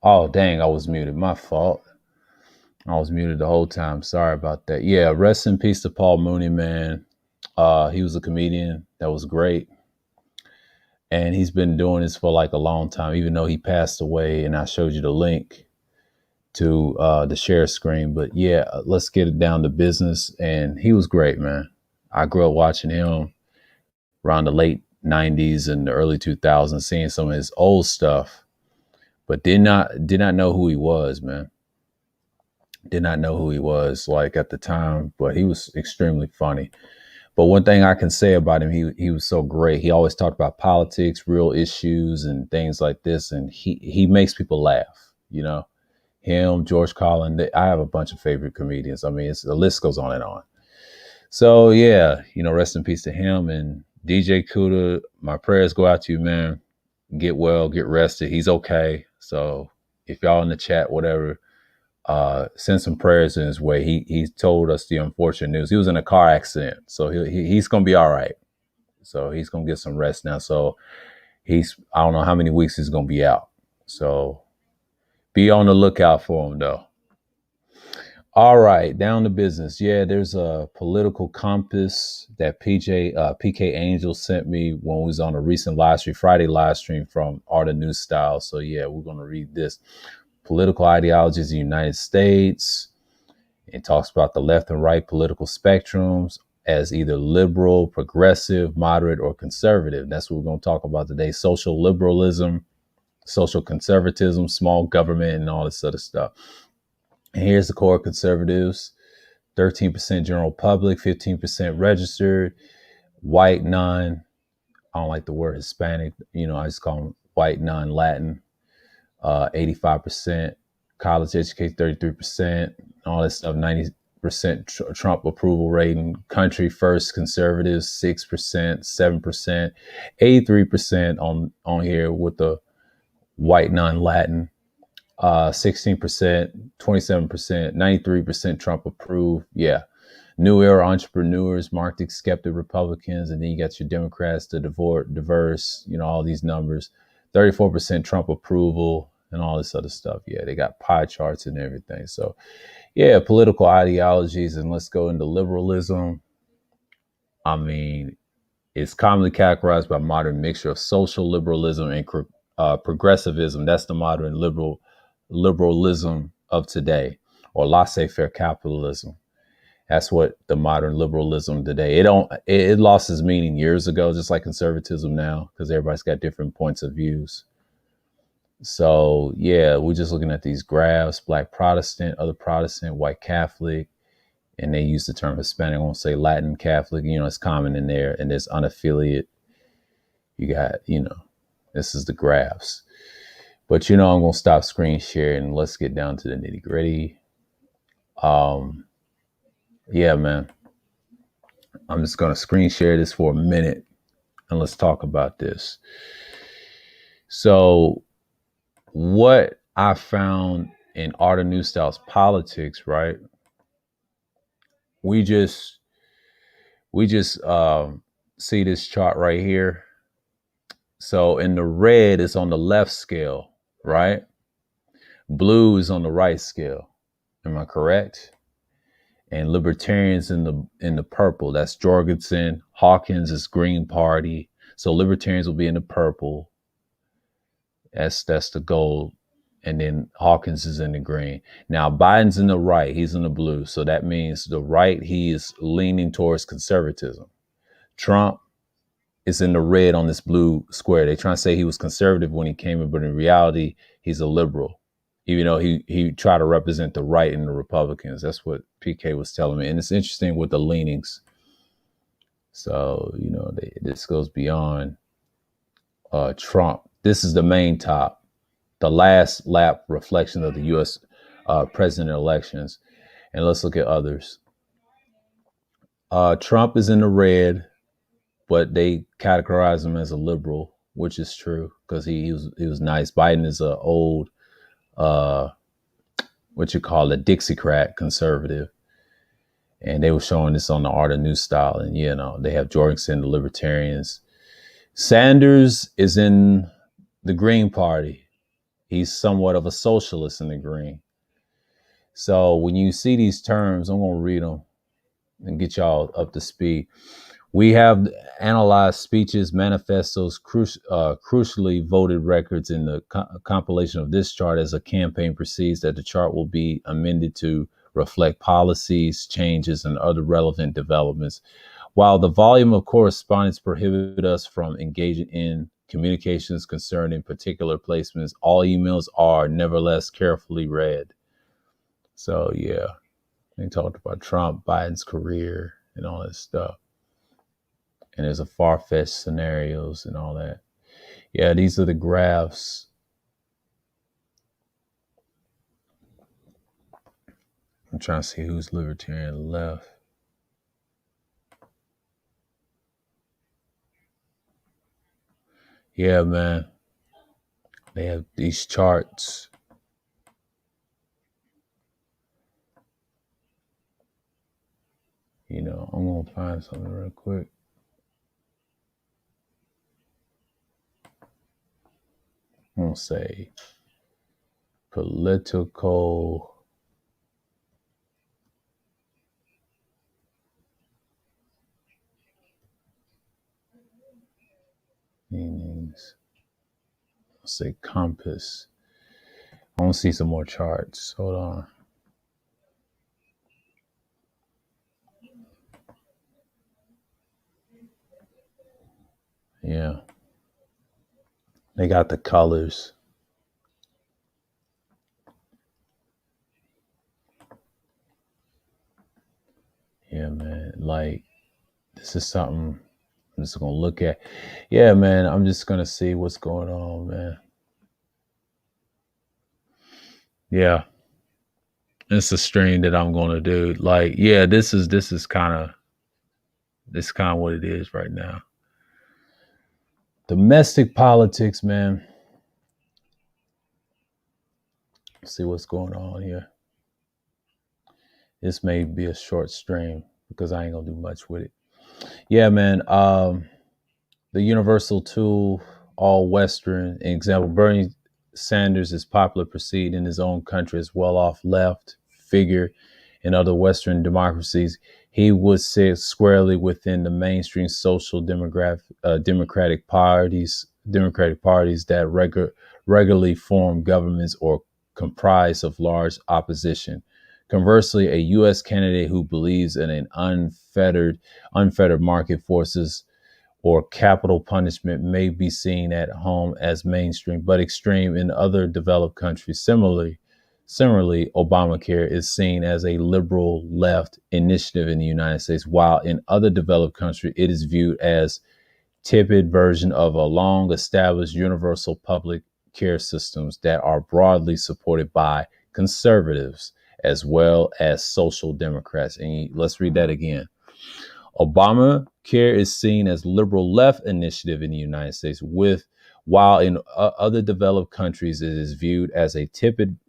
Oh, dang, I was muted. My fault. I was muted the whole time. Sorry about that. Yeah, rest in peace to Paul Mooney, man. He was a comedian that was great. And he's been doing this for like a long time, even though he passed away. And I showed you the link to the share screen. But yeah, let's get it down to business. And he was great, man. I grew up watching him around the late 90s and the early 2000s, seeing some of his old stuff, but did not know who he was, man. Did not know who he was like at the time, but he was extremely funny. But one thing I can say about him, he was so great. He always talked about politics, real issues, and things like this, and he makes people laugh. You know, him, George Carlin. I have a bunch of favorite comedians. I mean, the list goes on and on. So yeah, rest in peace to him and DJ Cuda. My prayers go out to you, man. Get well, get rested. He's okay. So if y'all in the chat, whatever, send some prayers in his way. He told us the unfortunate news. He was in a car accident, so he's gonna be all right. So he's gonna get some rest now. So I don't know how many weeks he's gonna be out. So be on the lookout for him though. All right, down to business. Yeah, there's a political compass that PK Angel sent me when we was on a recent Friday live stream from Art of New Style. So yeah, we're gonna read this. Political ideologies in the United States. It talks about the left and right political spectrums as either liberal, progressive, moderate, or conservative. That's what we're going to talk about today. Social liberalism, social conservatism, small government, and all this other stuff. And here's the core conservatives: 13% general public, 15% registered, white, I don't like the word Hispanic, I just call them white, non-Latin. 85% college educated, 33%, all this stuff, 90% Trump approval rating, country first conservatives, 6%, 7%, 83% on here with the white non-Latin, 16%, 27%, 93% Trump approved. Yeah. New era entrepreneurs, Marxist skeptic Republicans, and then you got your Democrats, the diverse, all these numbers. 34% Trump approval and all this other stuff. Yeah, they got pie charts and everything. So, yeah, political ideologies. And let's go into liberalism. I mean, it's commonly categorized by modern mixture of social liberalism and progressivism. That's the modern liberalism of today, or laissez-faire capitalism. That's what the modern liberalism today. It lost its meaning years ago, just like conservatism now, because everybody's got different points of views. So yeah, we're just looking at these graphs: Black Protestant, other Protestant, white Catholic, and they use the term Hispanic. I won't say Latin Catholic. It's common in there. And there's unaffiliated. You got, this is the graphs. But I'm gonna stop screen sharing and let's get down to the nitty gritty. Yeah, man. I'm just going to screen share this for a minute and let's talk about this. So, what I found in Art of New Style's politics, right? We just see this chart right here. So, in the red is on the left scale, right? Blue is on the right scale. Am I correct? And libertarians in the purple. That's Jorgensen. Hawkins is Green Party. So libertarians will be in the purple. That's the gold. And then Hawkins is in the green. Now Biden's in the right. He's in the blue. So that means the right, he is leaning towards conservatism. Trump is in the red on this blue square. They trying to say he was conservative when he came in, but in reality, he's a liberal. Even though he tried to represent the right and the Republicans. That's what PK was telling me. And it's interesting with the leanings. So, this goes beyond Trump. This is the main top, the last lap reflection of the U.S. President elections. And let's look at others. Trump is in the red, but they categorize him as a liberal, which is true because he was nice. Biden is an old, what you call a Dixiecrat conservative. And they were showing this on the Art of New Style. And, they have Jorgensen, the libertarians. Sanders is in the Green Party. He's somewhat of a socialist in the green. So when you see these terms, I'm going to read them and get y'all up to speed. We have analyzed speeches, manifestos, crucially voted records in the compilation of this chart. As a campaign proceeds, that the chart will be amended to reflect policies, changes, and other relevant developments. While the volume of correspondence prohibit us from engaging in communications concerning particular placements, all emails are nevertheless carefully read. So yeah, they talked about Trump, Biden's career, and all that stuff. And there's a far-fetched scenarios and all that. Yeah, these are the graphs. I'm trying to see who's libertarian left. Yeah, man. They have these charts. You know, I'm going to find something real quick. I'm going to say political meanings. I'll say compass. I want to see some more charts. Hold on. Yeah. They got the colors. Yeah, man. Like, this is something I'm just going to look at. Yeah, man. I'm just going to see what's going on, man. Yeah. It's a stream that I'm going to do. Like, yeah, this is kind of what it is right now. Domestic politics, man. Let's see what's going on here. This may be a short stream because I ain't gonna do much with it. Yeah, man. The universal tool, all Western. An example, Bernie Sanders is popular perceived in his own country as well-off left figure in other Western democracies. He would sit squarely within the mainstream social democratic parties that regularly form governments or comprise of large opposition. Conversely, a U.S. candidate who believes in an unfettered market forces or capital punishment may be seen at home as mainstream, but extreme in other developed countries. Similarly, Obamacare is seen as a liberal left initiative in the United States, while in other developed countries, it is viewed as tepid version of a long established universal public care systems that are broadly supported by conservatives as well as social democrats. And let's read that again. Obamacare is seen as liberal left initiative in the United States, while in other developed countries it is viewed as a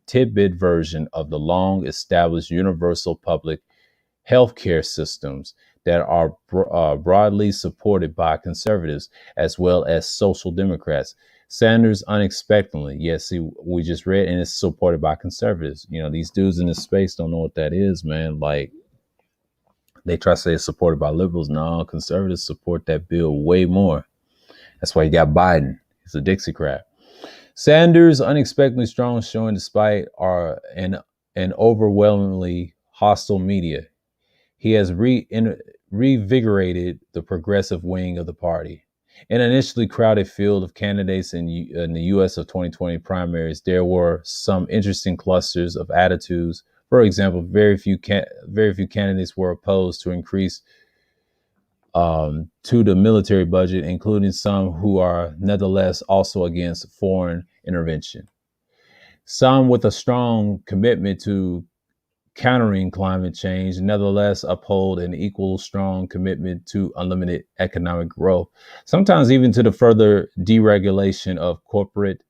tidbit version of the long established universal public healthcare systems that are broadly supported by conservatives as well as social democrats. Sanders unexpectedly, yes, see, we just read, and it's supported by conservatives. You know, these dudes in this space don't know what that is, man. Like, they try to say it's supported by liberals. No, conservatives support that bill way more. That's why you got Biden. He's a Dixiecrat. Sanders unexpectedly strong showing despite an overwhelmingly hostile media. He has revigorated the progressive wing of the party. In an initially crowded field of candidates in the U.S. of 2020 primaries, there were some interesting clusters of attitudes. For example, very few candidates were opposed to increase to the military budget, including some who are nevertheless also against foreign intervention. Some with a strong commitment to countering climate change, nevertheless uphold an equal strong commitment to unlimited economic growth, sometimes even to the further deregulation of corporate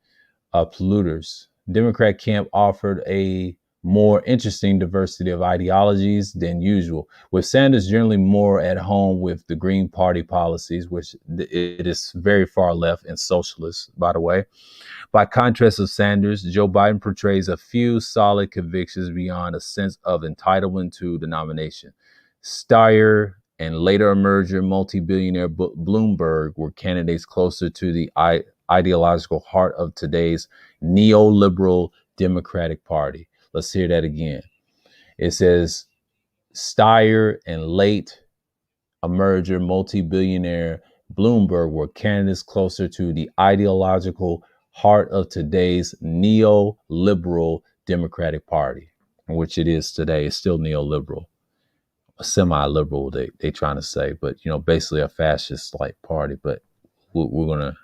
polluters. Democrat camp offered a more interesting diversity of ideologies than usual, with Sanders generally more at home with the Green Party policies, which it is very far left and socialist, by the way. By contrast of Sanders, Joe Biden portrays a few solid convictions beyond a sense of entitlement to the nomination. Steyer and later emerger multi-billionaire Bloomberg were candidates closer to the ideological heart of today's neoliberal Democratic Party. Let's hear that again. It says Steyer and late emerger multi-billionaire Bloomberg were candidates closer to the ideological heart of today's neoliberal Democratic Party, which it is today. It's still neoliberal, a semi-liberal, they trying to say, but basically a fascist-like party. But we're gonna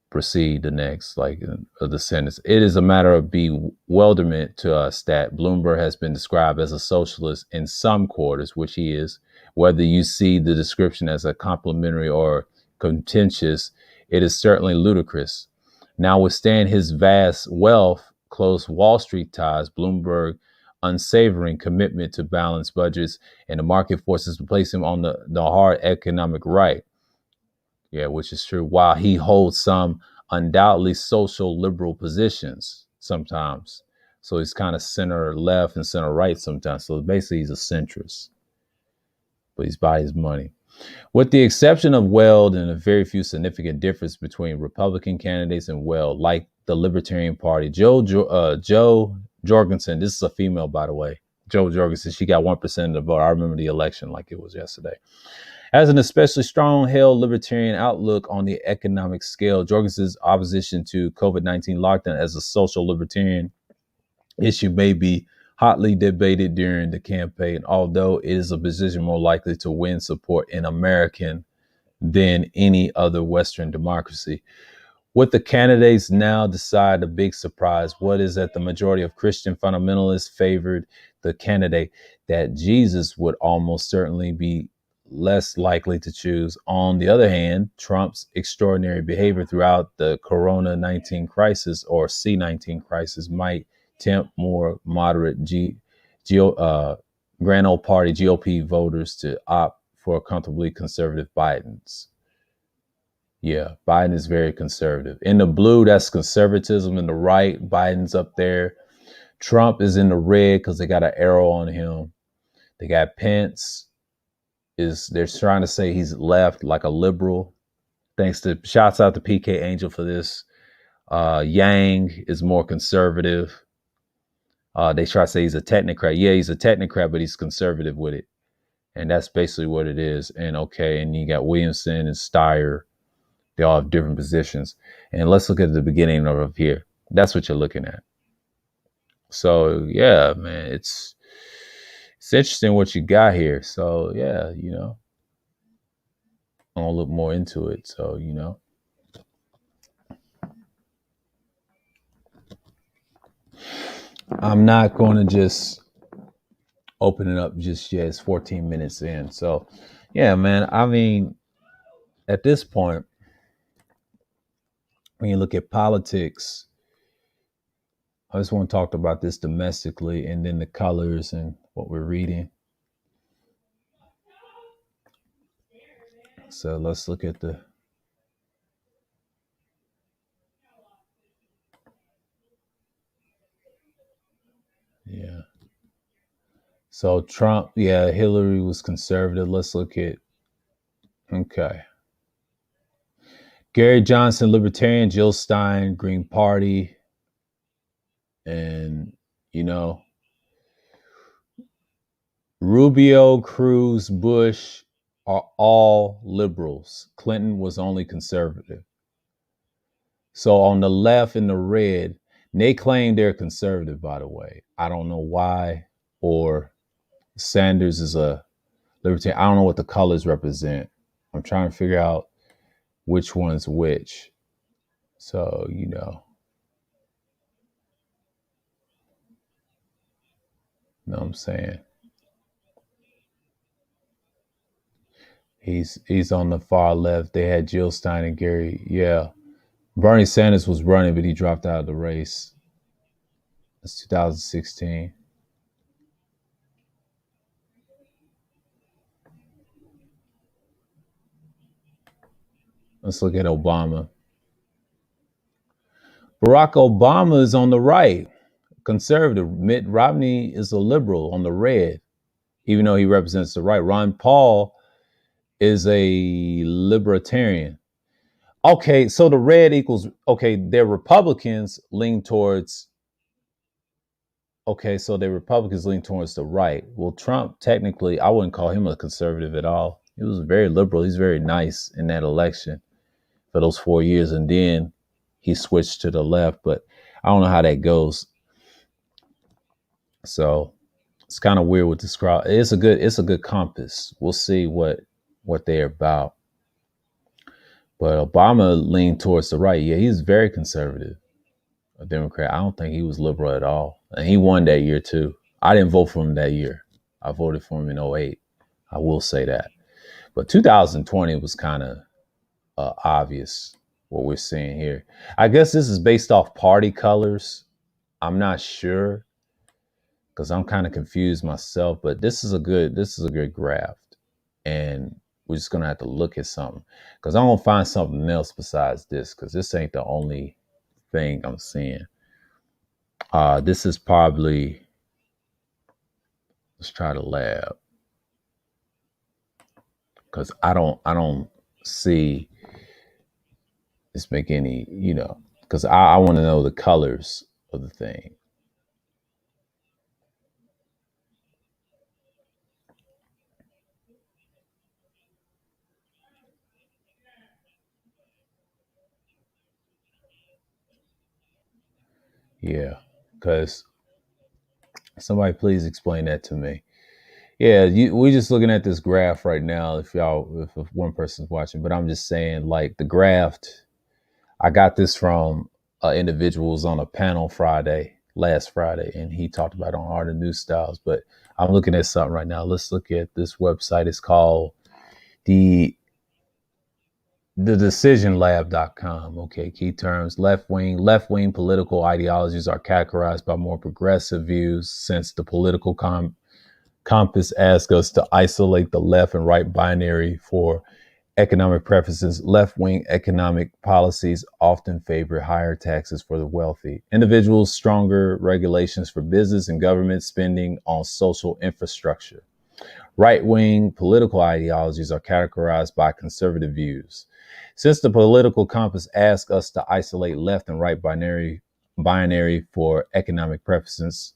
proceed the next, of the sentence. It is a matter of bewilderment to us that Bloomberg has been described as a socialist in some quarters, which he is. Whether you see the description as a complimentary or contentious, it is certainly ludicrous. Notwithstanding his vast wealth, close Wall Street ties, Bloomberg unsavoring commitment to balanced budgets, and the market forces to place him on the hard economic right. Yeah, which is true. While he holds some undoubtedly social liberal positions sometimes. So he's kind of center left and center right sometimes. So basically he's a centrist, but he's by his money. With the exception of Weld and a very few significant difference between Republican candidates and Weld, like the Libertarian Party, Jo Jorgensen, this is a female, by the way, Jo Jorgensen, she got 1% of the vote. I remember the election like it was yesterday. Has an especially strong-held libertarian outlook on the economic scale. Jorgensen's opposition to COVID-19 lockdown as a social libertarian issue may be hotly debated during the campaign, although it is a position more likely to win support in American than any other Western democracy. What the candidates now decide, a big surprise. What is that the majority of Christian fundamentalists favored the candidate that Jesus would almost certainly be less likely to choose. On the other hand, Trump's extraordinary behavior throughout the Corona-19 crisis or C-19 crisis might tempt more moderate Grand Old Party GOP voters to opt for a comfortably conservative Biden's. Yeah, Biden is very conservative. In the blue, that's conservatism. In the right, Biden's up there. Trump is in the red because they got an arrow on him. They got Pence. They're trying to say he's left, like a liberal. Shouts out to PK Angel for this. Yang is more conservative. They try to say he's a technocrat. Yeah, he's a technocrat, but he's conservative with it. And that's basically what it is. And you got Williamson and Steyer. They all have different positions. And let's look at the beginning of here. That's what you're looking at. So yeah, man, it's interesting what you got here. So yeah, I'm gonna look more into it. So I'm not going to just open it up just yet. It's 14 minutes in. So yeah, man, I mean, at this point, when you look at politics, I just want to talk about this domestically and then the colors and what we're reading. So let's look at yeah. So Trump, yeah, Hillary was conservative. Let's look at, okay. Gary Johnson, Libertarian, Jill Stein, Green Party, and, Rubio, Cruz, Bush are all liberals. Clinton was only conservative. So on the left in the red, they claim they're conservative, by the way. I don't know why, or Sanders is a libertarian. I don't know what the colors represent. I'm trying to figure out which one's which. So, know what I'm saying? He's on the far left. They had Jill Stein and Gary. Yeah. Bernie Sanders was running, but he dropped out of the race. It's 2016. Let's look at Obama. Barack Obama is on the right, conservative. Mitt Romney is a liberal on the red, even though he represents the right. Ron Paul is a libertarian. Okay, so the red equals, okay, their Republicans lean towards, okay, so their Republicans lean towards the right. Well, Trump, technically, I wouldn't call him a conservative at all. He was very liberal. He's very nice in that election for those 4 years. And then he switched to the left, but I don't know how that goes. So it's kind of weird with this crowd. It's a good compass. We'll see what they're about. But Obama leaned towards the right. Yeah, he's very conservative, a Democrat. I don't think he was liberal at all. And he won that year too. I didn't vote for him that year. I voted for him in '08. I will say that. But 2020 was kind of obvious what we're seeing here. I guess this is based off party colors. I'm not sure because I'm kind of confused myself, but this is a good graft. And we're just gonna have to look at something because I'm gonna find something else besides this because this ain't the only thing I'm seeing. This is probably, let's try the lab because I don't see this make any, because I want to know the colors of the thing. Yeah, because somebody please explain that to me. Yeah, we're just looking at this graph right now. If one person's watching, but I'm just saying, like the graph. I got this from individuals on a panel last Friday, and he talked about it on Art of New Styles. But I'm looking at something right now. Let's look at this website. It's called the thedecisionlab.com. Okay, key terms: left wing political ideologies are categorized by more progressive views, since the political compass asks us to isolate the left and right binary for economic preferences. Left wing economic policies often favor higher taxes for the wealthy, individuals, stronger regulations for business and government spending on social infrastructure. Right wing political ideologies are categorized by conservative views. Since the political compass asks us to isolate left and right binary for economic preferences,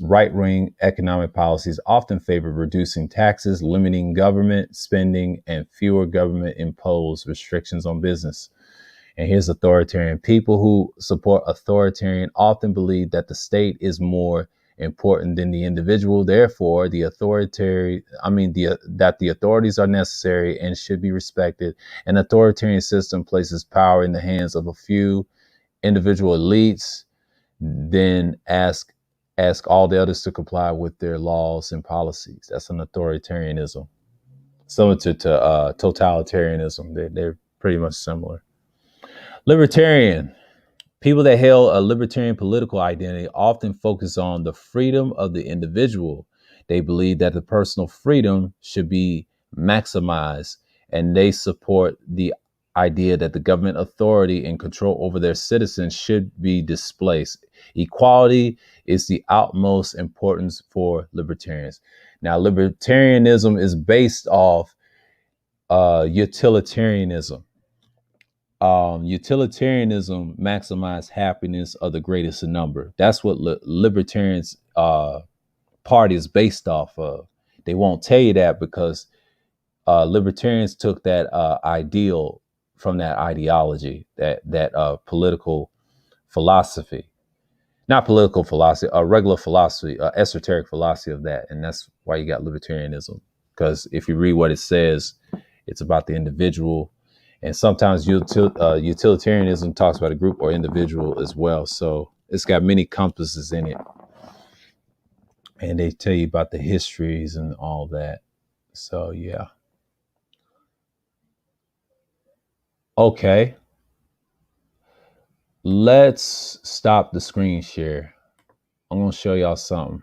right-wing economic policies often favor reducing taxes, limiting government spending, and fewer government-imposed restrictions on business. And here's authoritarian. People who support authoritarian often believe that the state is more important than the individual. Therefore, that the authorities are necessary and should be respected. An authoritarian system places power in the hands of a few individual elites, then ask all the others to comply with their laws and policies. That's an authoritarianism. Similar to totalitarianism. They're pretty much similar. Libertarian. People that hail a libertarian political identity often focus on the freedom of the individual. They believe that the personal freedom should be maximized, and they support the idea that the government authority and control over their citizens should be displaced. Equality is the utmost importance for libertarians. Now, libertarianism is based off utilitarianism. Utilitarianism maximize happiness of the greatest number. That's what libertarians party is based off of. They won't tell you that because libertarians took that ideal from that ideology, that political philosophy, not political philosophy, a regular philosophy, esoteric philosophy of that, and that's why you got libertarianism. Because if you read what it says, it's about the individual, and sometimes utilitarianism talks about a group or individual as well. So it's got many compasses in it, and they tell you about the histories and all that. So yeah, okay. Let's stop the screen share. I'm gonna show y'all something.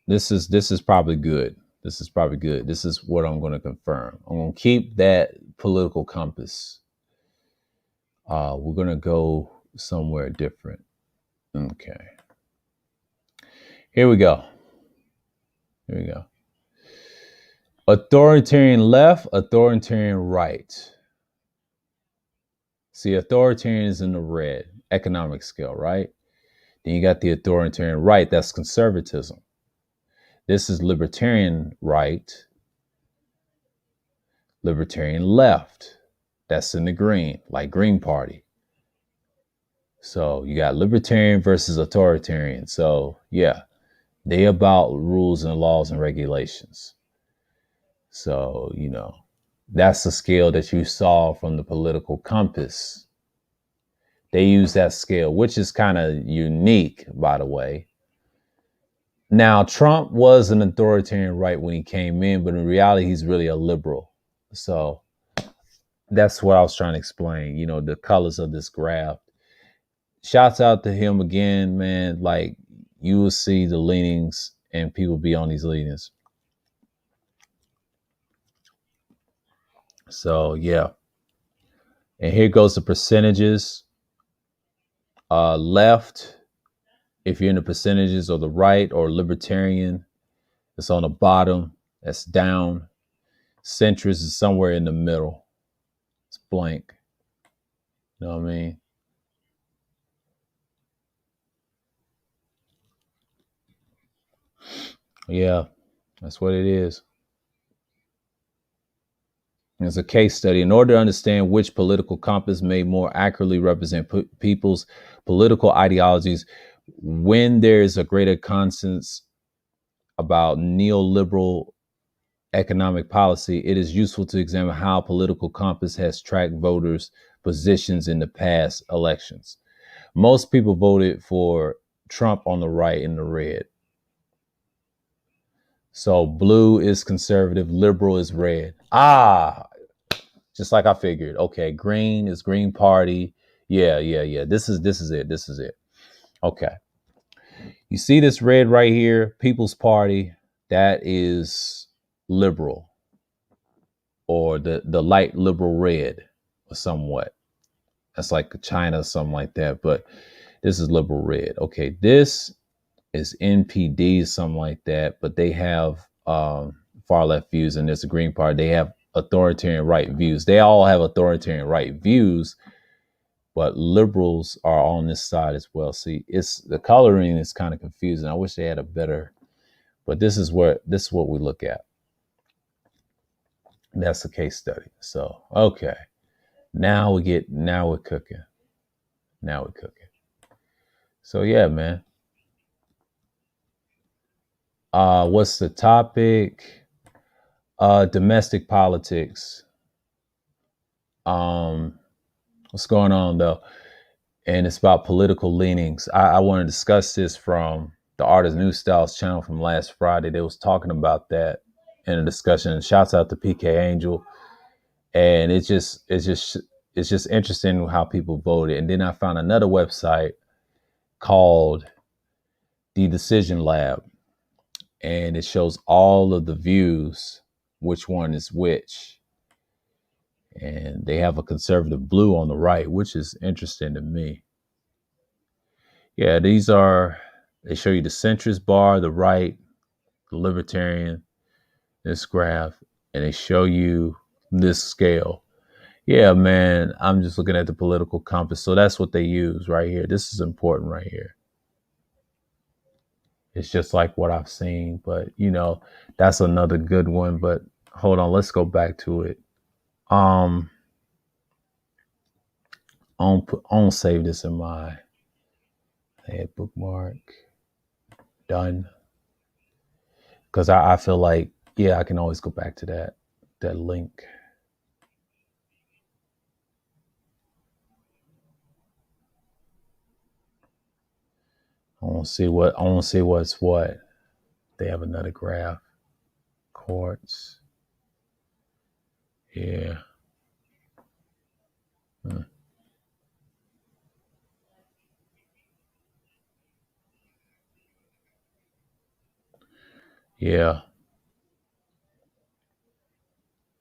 This is probably good. This is probably good. This is what I'm gonna confirm. I'm gonna keep that political compass. We're gonna go somewhere different. Okay. Here we go. Here we go. Authoritarian left, authoritarian right. See, authoritarian is in the red, economic scale, right? Then you got the authoritarian right, that's conservatism. This is libertarian right, libertarian left. That's in the green, like Green Party. So you got libertarian versus authoritarian. So yeah, they about rules and laws and regulations. So, that's the scale that you saw from the political compass. They use that scale, which is kind of unique, by the way. Now, Trump was an authoritarian right when he came in, but in reality, he's really a liberal. So that's what I was trying to explain, the colors of this graph. Shouts out to him again, man. Like, you will see the leanings and people be on these leanings. So, yeah. And here goes the percentages. Left, if you're in the percentages, or the right or libertarian, it's on the bottom. That's down. Centrist is somewhere in the middle. It's blank. You know what I mean? Yeah, that's what it is. It's a case study. In order to understand which political compass may more accurately represent people's political ideologies, when there is a greater consensus about neoliberal economic policy, it is useful to examine how political compass has tracked voters' positions in the past elections. Most people voted for Trump on the right and the red. So blue is conservative, liberal is red. Just like I figured. Okay, green is Green Party. Yeah. This is it. Okay. You see this red right here, People's Party, that is liberal, or the light liberal red, or somewhat. That's like China, something like that. But this is liberal red. Okay, this is NPD, something like that. But they have far left views, and there's a Green Party. They have authoritarian right views. They all have authoritarian right views, but liberals are on this side as well. See, it's the coloring is kind of confusing. I wish they had a better, but this is what we look at. That's the case study. So okay, now we're cooking. Now we're cooking. So yeah, man. What's the topic? Domestic politics. What's going on though? And it's about political leanings. I want to discuss this from the Artist New Styles channel from last Friday. They was talking about that in a discussion. And shouts out to PK Angel. And it's just interesting how people voted. And then I found another website called The Decision Lab, and it shows all of the views, which one is which. And they have a conservative blue on the right, which is interesting to me. Yeah, they show you the centrist bar, the right, the libertarian, this graph, and they show you this scale. Yeah, man, I'm just looking at the political compass. So that's what they use right here. This is important right here. It's just like what I've seen, but that's another good one. But hold on, let's go back to it. I don't save this in my bookmark. Done. Because I feel like, I can always go back to that link. I want to see what's what. They have another graph. Quartz. Yeah. Yeah,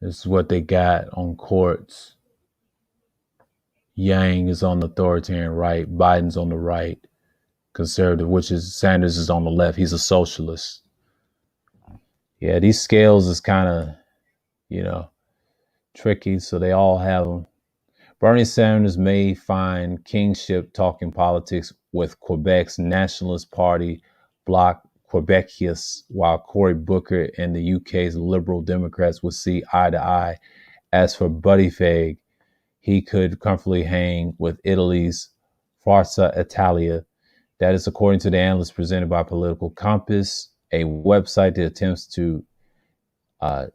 this is what they got on courts. Yang is on the authoritarian right. Biden's on the right. Conservative, which is Sanders is on the left. He's a socialist. Yeah, these scales is kind of, you know, tricky. So they all have them. Bernie Sanders may find kingship talking politics with Quebec's Nationalist Party bloc Quebecius, while Cory Booker and the UK's Liberal Democrats would see eye to eye. As for Buttigieg, he could comfortably hang with Italy's Forza Italia. That is according to the analysts presented by Political Compass, a website that attempts to uh,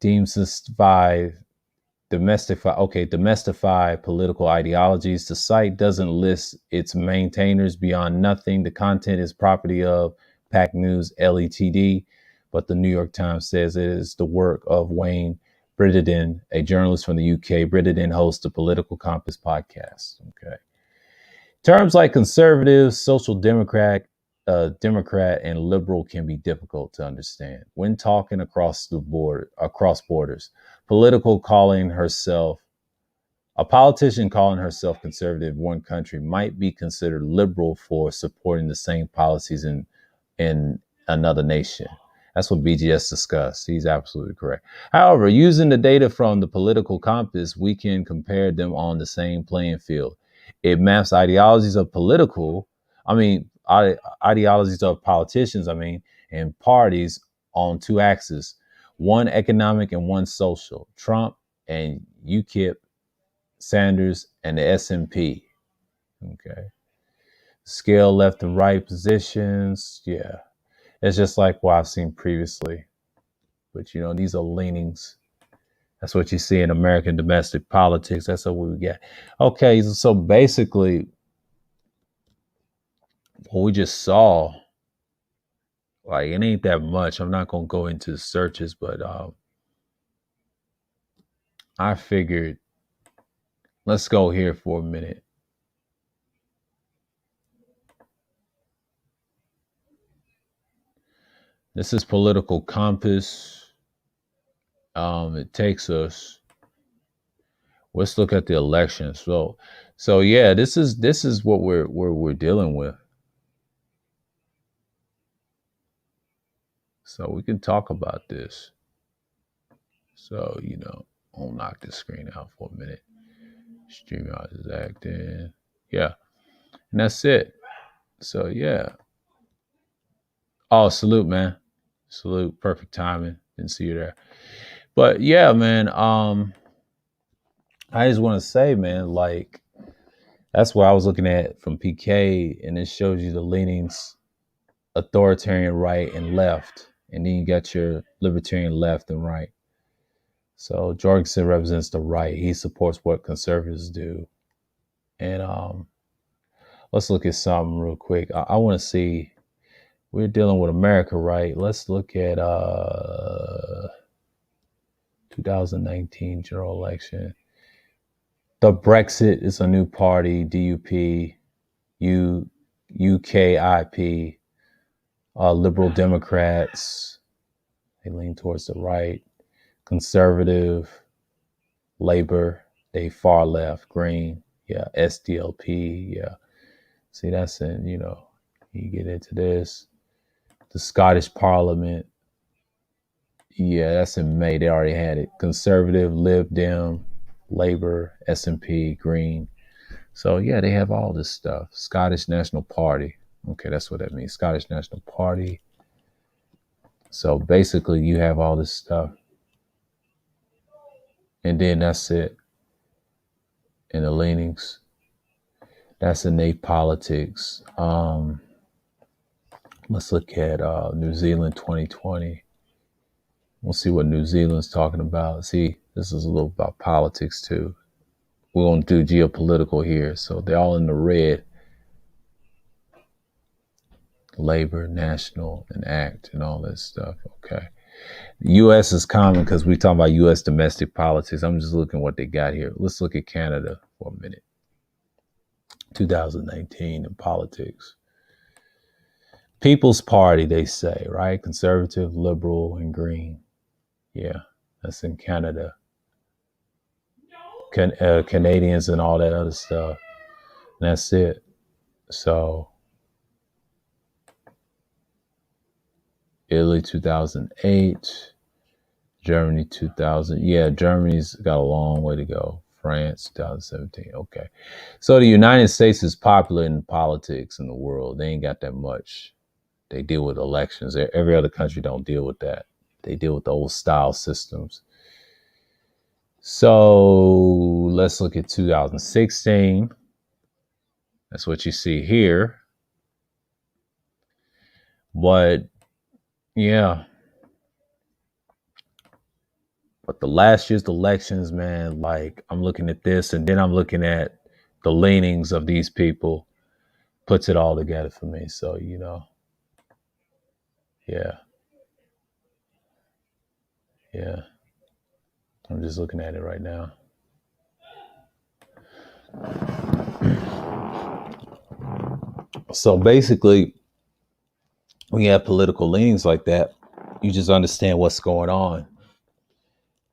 demystify demystify political ideologies. The site doesn't list its maintainers beyond nothing. The content is property of Pac News Ltd, but the New York Times says it is the work of Wayne Brittain, a journalist from the UK. Brittain hosts the Political Compass podcast. Okay. Terms like conservative, social democrat, and liberal can be difficult to understand when talking across borders. Political calling herself A politician calling herself conservative in one country might be considered liberal for supporting the same policies in another nation. That's what BGS discussed. He's absolutely correct. However, using the data from the political compass, we can compare them on the same playing field. It maps ideologies of ideologies of politicians, and parties on two axes, one economic and one social. Trump and UKIP, Sanders, and the S&P. Okay. Scale left and right positions. Yeah. It's just like what I've seen previously. But, these are leanings. That's what you see in American domestic politics. That's what we get. Okay. So basically, what we just saw, like, it ain't that much. I'm not going to go into the searches, but I figured, let's go here for a minute. This is Political Compass. It takes us. Let's look at the election. So yeah, this is what we're dealing with. So we can talk about this. So I'll knock this screen out for a minute. StreamYard is acting. Yeah, and that's it. So yeah. Oh, salute, man. Salute. Perfect timing. Didn't see you there. But yeah, man. I just want to say, man, like, that's what I was looking at from PK, and it shows you the leanings, authoritarian right and left, and then you got your libertarian left and right. So Jorgensen represents the right. He supports what conservatives do. And let's look at something real quick. I want to see, we're dealing with America, right? Let's look at 2019 general election. The Brexit is a new party, DUP, UKIP, Liberal Democrats, they lean towards the right. Conservative, Labor, they far left. Green, yeah. SDLP, yeah. See, that's in, you get into this. The Scottish Parliament, yeah, that's in May. They already had it. Conservative, Lib Dem, Labor, S&P, Green. So yeah, they have all this stuff. Scottish National Party. Okay, that's what that means. Scottish National Party. So basically, you have all this stuff. And then that's it. In the leanings. That's innate politics. Let's look at New Zealand 2020. We'll see what New Zealand's talking about. See, this is a little about politics too. We're going to do geopolitical here. So they're all in the red. Labor, National, and ACT, and all that stuff. Okay. The U.S. is common because we're talking about U.S. domestic politics. I'm just looking what they got here. Let's look at Canada for a minute. 2019 in politics. People's Party, they say, right? Conservative, liberal, and green. Yeah, that's in Canada. Canadians and all that other stuff. And that's it. So Italy 2008, Germany 2000. Yeah, Germany's got a long way to go. France 2017. Okay. So the United States is popular in politics in the world. They ain't got that much. They deal with elections. Every other country don't deal with that. They deal with the old style systems. So let's look at 2016. That's what you see here. But yeah, but the last year's elections, man, like I'm looking at this and then I'm looking at the leanings of these people, puts it all together for me. So, yeah, yeah. I'm just looking at it right now. So basically, when you have political leanings like that, you just understand what's going on.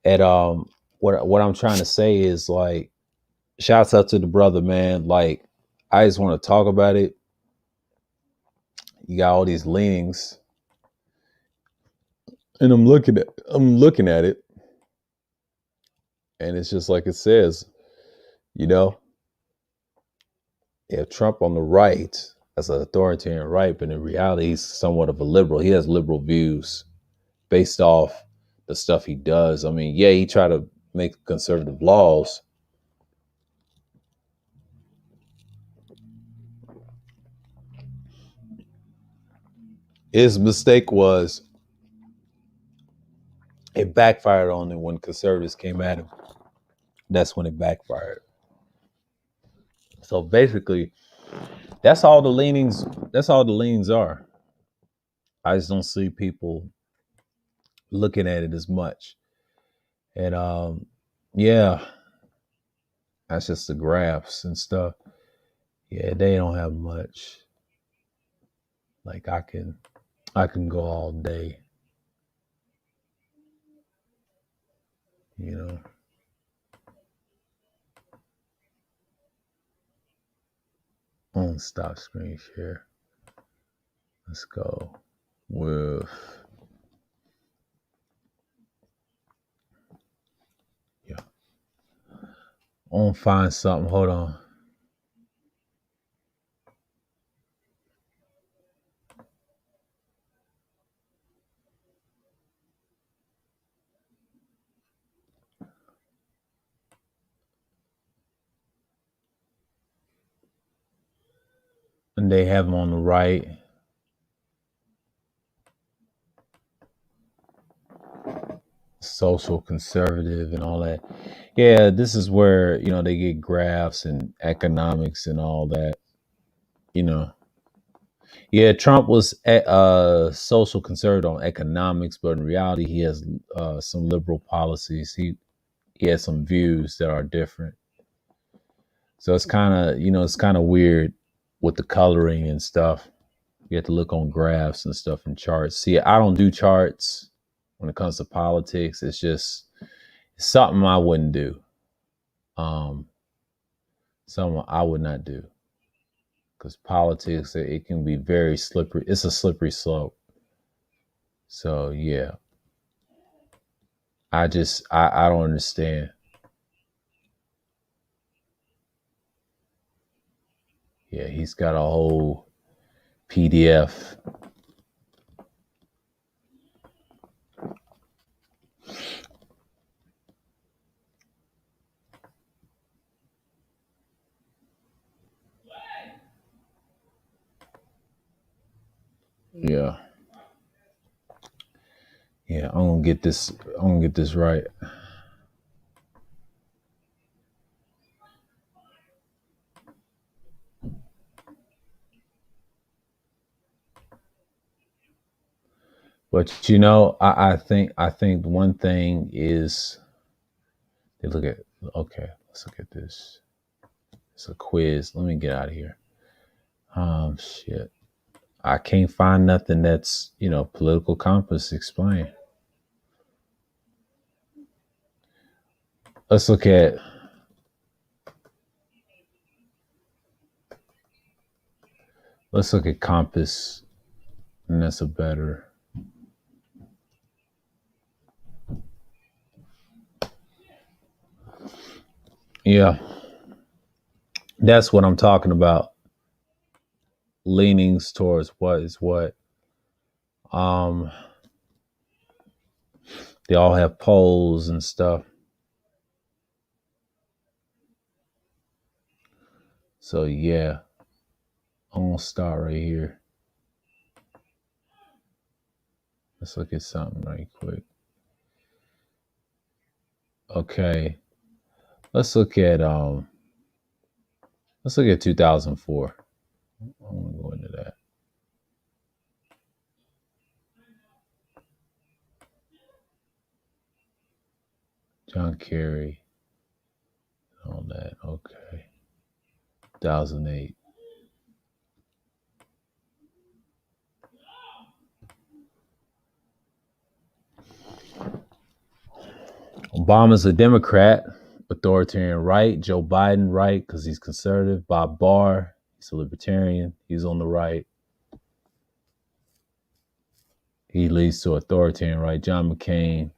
And what I'm trying to say is like, shouts out to the brother, man. Like, I just want to talk about it. You got all these leanings, and I'm looking at it, and it's just like it says, you know, you have Trump on the right as an authoritarian right, but in reality, he's somewhat of a liberal. He has liberal views based off the stuff he does. I mean, yeah, he tried to make conservative laws. His mistake was it backfired on him when conservatives came at him. That's when it backfired. So basically, that's all the leanings. That's all the leanings are. I just don't see people looking at it as much. And yeah, that's just the graphs and stuff. Yeah, they don't have much. Like I can go all day, you know. On stop screen share. Let's go with yeah. I want to find something. Hold on. And they have them on the right. Social conservative and all that. Yeah, this is where, they get graphs and economics and all that, you know. Yeah, Trump was social conservative on economics, but in reality, he has some liberal policies. He has some views that are different. So it's kind of weird with the coloring and stuff. You have to look on graphs and stuff and charts. See, I don't do charts when it comes to politics. It's just something I wouldn't do. Um, Something I would not do because politics it can be very slippery. It's a slippery slope. So yeah, I don't understand. Yeah, he's got a whole PDF. Yeah, yeah. I'm gonna get this. I'm gonna get this right. But I think one thing is they look at. Okay, let's look at this. It's a quiz. Let me get out of here. Shit. I can't find nothing that's, political compass explain. Let's look at compass, and that's a better. Yeah, that's what I'm talking about. Leanings towards what is what. Um, they all have poles and stuff. So yeah, I'm gonna start right here. Let's look at something right quick. Okay, let's look at 2004. I'm gonna go into that. John Kerry, all that. Okay, 2008. Obama's a Democrat, authoritarian right. Joe Biden right because he's conservative. Bob Barr, he's a libertarian. He's on the right. He leads to authoritarian right. John McCain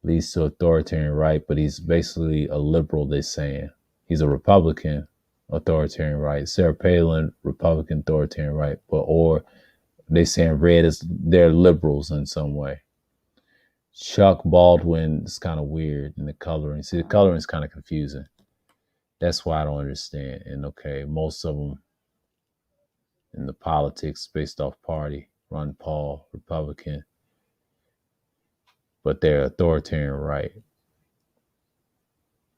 leads to authoritarian right, but he's basically a liberal, they're saying. He's a Republican, authoritarian right. Sarah Palin, Republican, authoritarian right. Or they saying red is they're liberals in some way. Chuck Baldwin is kind of weird in the coloring. See, the coloring is kind of confusing. That's why I don't understand. And okay, most of them in the politics based off party. Ron Paul, Republican, but they're authoritarian right.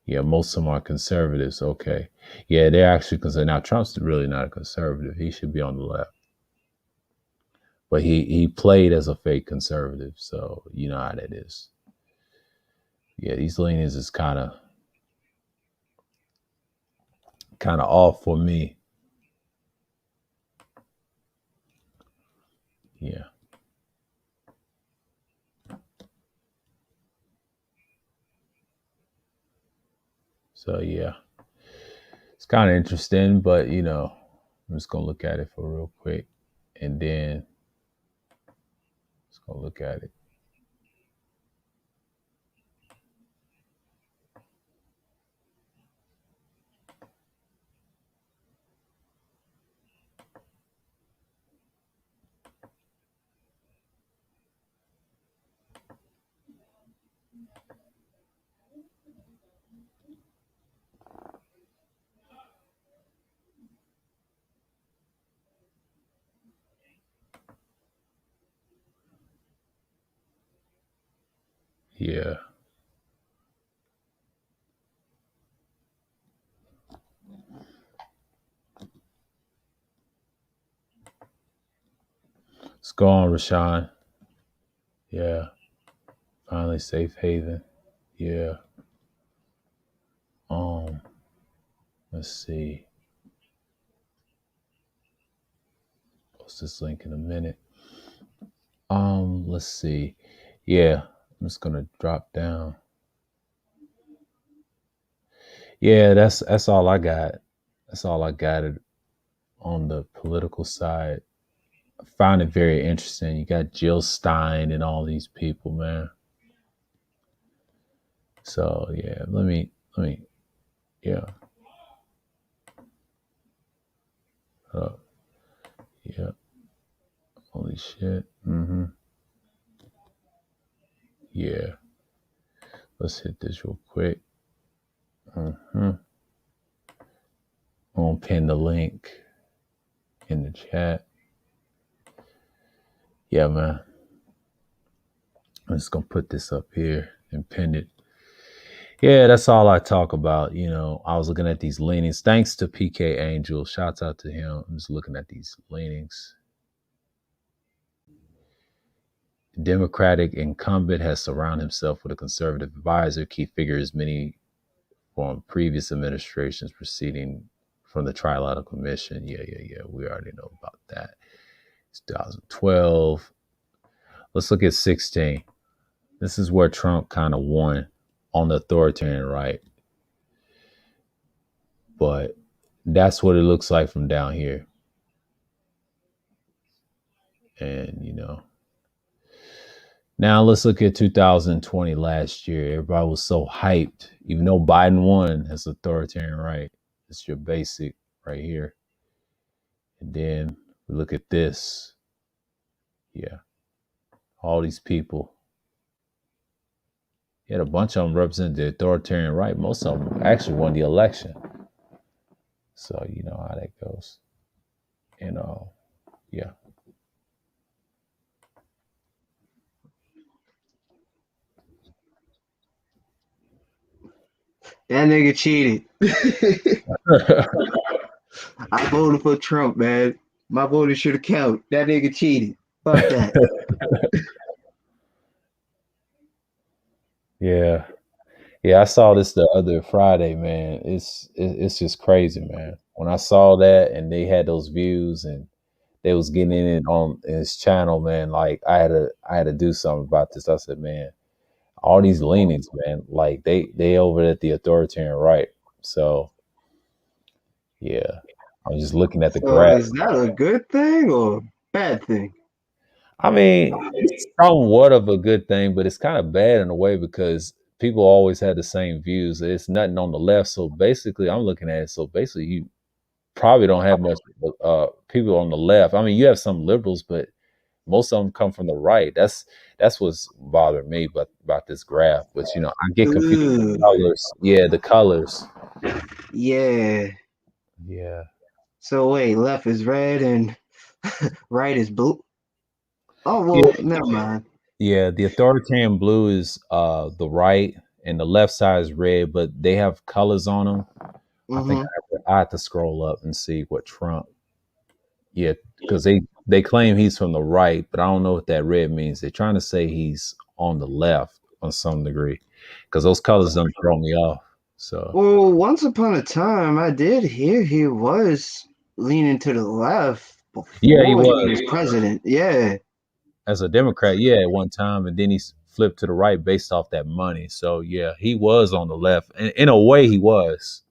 Yeah, most of them are conservatives. Okay. Yeah, they're actually conservative. Now, Trump's really not a conservative. He should be on the left. But he played as a fake conservative. So you know how that is. Yeah, these leanings is kind of off for me. Yeah. So yeah, it's kind of interesting, but I'm just gonna look at it for real quick, and then let's go look at it. Yeah. Let's go on, Rashawn. Yeah. Finally, safe haven. Yeah. Um. Let's see. Post this link in a minute. Let's see. Yeah. I'm just gonna drop down. Yeah, that's all I got. That's all I got on the political side. I found it very interesting. You got Jill Stein and all these people, man. So yeah, yeah. Yeah. Holy shit. Mm-hmm. Yeah. Let's hit this real quick. Mm-hmm. I'm gonna pin the link in the chat. Yeah, man. I'm just gonna put this up here and pin it. Yeah, that's all I talk about. I was looking at these leanings. Thanks to PK Angel. Shouts out to him. I'm just looking at these leanings. The Democratic incumbent has surrounded himself with a conservative advisor, key figures many from previous administrations proceeding from the Trilateral Commission. Yeah. We already know about that. 2012. Let's look at 16. This is where Trump kind of won on the authoritarian right. But that's what it looks like from down here. And, now let's look at 2020 last year. Everybody was so hyped, even though Biden won as authoritarian right. It's your basic right here. And then we look at this. Yeah. All these people. You had a bunch of them represent the authoritarian right. Most of them actually won the election. So you know how that goes. And yeah. That nigga cheated. I voted for Trump, man. My vote should have counted. That nigga cheated. Fuck that. Yeah. Yeah, I saw this the other Friday, man. It's just crazy, man. When I saw that and they had those views and they was getting in it on his channel, man, like I had to do something about this. I said, man, all these leanings, man, like they over at the authoritarian right. So yeah, I was just looking at the So graph. is that a good thing or bad thing? I mean, it's somewhat of a good thing, but it's kind of bad in a way because people always had the same views. It's nothing on the left. So basically, I'm looking at it. So basically, you probably don't have much people on the left. I mean, you have some liberals, but most of them come from the right. That's what's bothering me about this graph. But I get confused with Ooh, the colors. Yeah, the colors. yeah. Yeah. So wait, left is red and right is blue. Oh Yeah. well, never mind. Yeah, the authoritarian blue is the right, and the left side is red, but they have colors on them. I think Mm-hmm. I have to scroll up and see what Trump. Yeah, because they claim he's from the right, but I don't know what that red means. They're trying to say he's on the left on some degree, because those colors don't throw me off. So Well, once upon a time, I did hear he was leaning to the left yeah, he before he was was president. Yeah. as a Democrat, yeah, at one time, and then he flipped to the right based off that money. So yeah, he was on the left, and in a way, he was.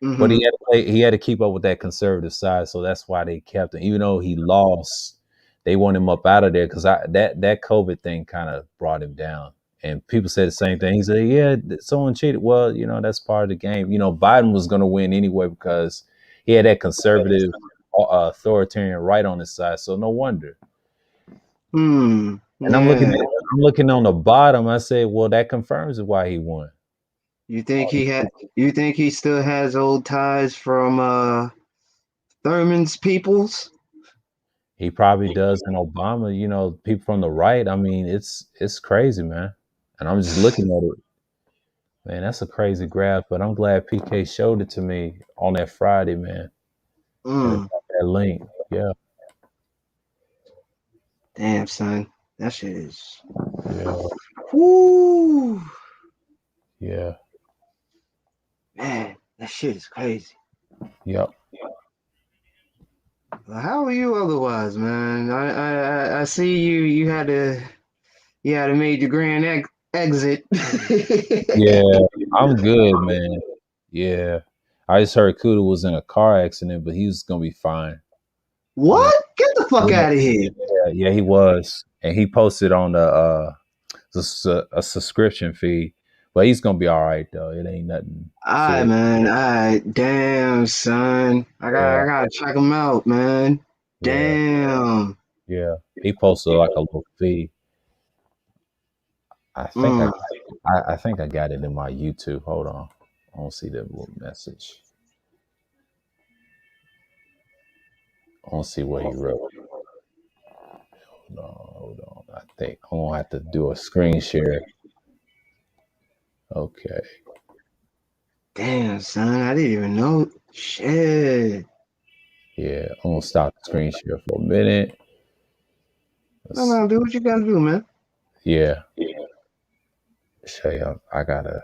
But Mm-hmm. he had to keep up with that conservative side, so that's why they kept him. Even though he lost, they want him up out of there because that COVID thing kind of brought him down. And people said the same thing. He said, "Yeah, someone cheated." Well, that's part of the game. Biden was going to win anyway because he had that conservative, authoritarian right on his side. So no wonder. Hmm. And Yeah. I'm looking on the bottom. I say, well, that confirms why he won. You think he had? You think he still has old ties from Thurman's peoples? He probably does in Obama, people from the right. I mean, it's crazy, man. And I'm just looking at it. Man, that's a crazy graph, but I'm glad PK showed it to me on that Friday, man. And Mm. that link. Yeah, Damn, son. That shit is. yeah, Whoo, yeah, man. That shit is crazy. yep. Well, how are you otherwise, man? I see you. You had to make the grand exit. Yeah, I'm good, man. Yeah. I just heard Kuda was in a car accident, but he was gonna be fine. Yeah. What? Get the fuck Yeah, out of here! yeah, he was. And he posted on a subscription fee. But he's gonna be all right though. It ain't nothing Alright, serious. man. Alright. Damn, son. I got Yeah, I gotta check him out, man. yeah, Damn. yeah. He posted like a little fee. I think Mm. I think I got it in my YouTube. Hold on. I don't see that little message. I don't see what he wrote. Hold on. I think I'm gonna have to do a screen share. Okay. Damn, son. I didn't even know. Shit. Yeah, I'm gonna stop the screen share for a minute. No, Let's, man. Do what you gotta do, man. yeah, show you. I gotta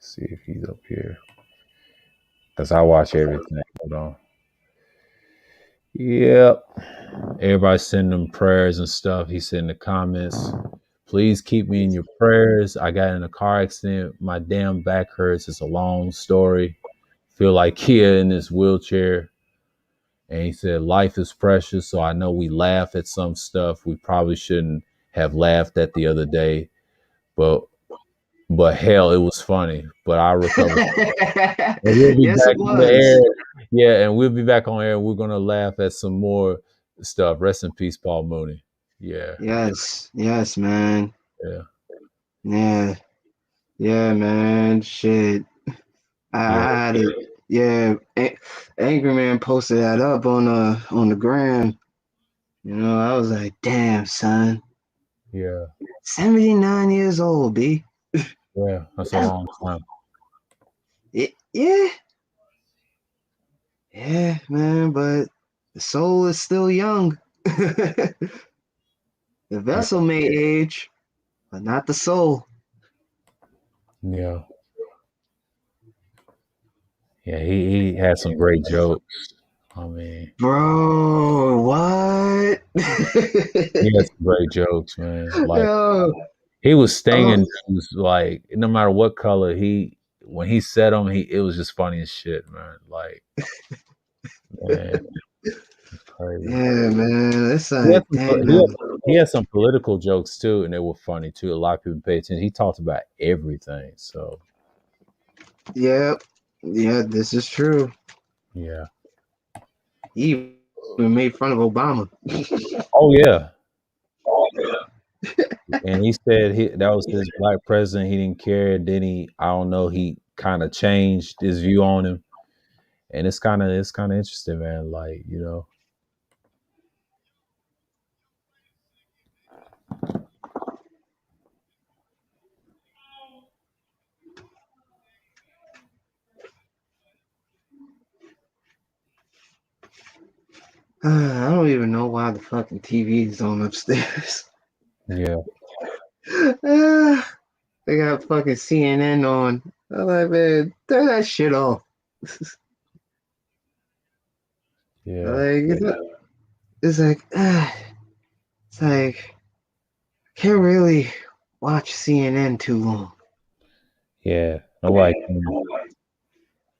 see if he's up here because I watch everything. Hold on. Yep. Everybody sending them prayers and stuff. He said in the comments, please keep me in your prayers. I got in a car accident. My damn back hurts. It's a long story. Feel like Kia in this wheelchair. And he said, life is precious. So I know we laugh at some stuff we probably shouldn't have laughed at the other day. But hell, it was funny. But I recovered. And we'll be Yes, it back on the was. air. Yeah, and we'll be back on air. We're gonna laugh at some more stuff. Rest in peace, Paul Mooney. Yeah, Yes, yes, man. yeah, Yeah, yeah, man. Shit. yeah, I had it. Yeah, Angry Man posted that up on the gram. You know, I was like, damn, son. yeah, 79 years old, B. yeah. That's a That's long time. it. Yeah, yeah, man. But the soul is still young. The Yeah, vessel may age, but not the soul. yeah, yeah. He had some great jokes. I mean, Bro, what? he had some great jokes, man. Like Yo, he was oh, stinging dudes, like no matter what color he when he said them, it was just funny as shit, man. Like, man, it's crazy. yeah, man. It's He had like, some, damn. he had some political jokes too, and they were funny too. A lot of people pay attention. He talked about everything. So Yeah, yeah, this is true. yeah. He even made fun of Obama. Oh yeah. And he said that was his black president. He didn't care. Then I don't know. He kind of changed his view on him, and it's kind of interesting, man. Like I don't even know why the fucking TV is on upstairs. yeah, They got fucking CNN on. I'm like, man, turn that shit off. yeah, Like, it's like, it's like, can't really watch CNN too long. yeah. Nobody can.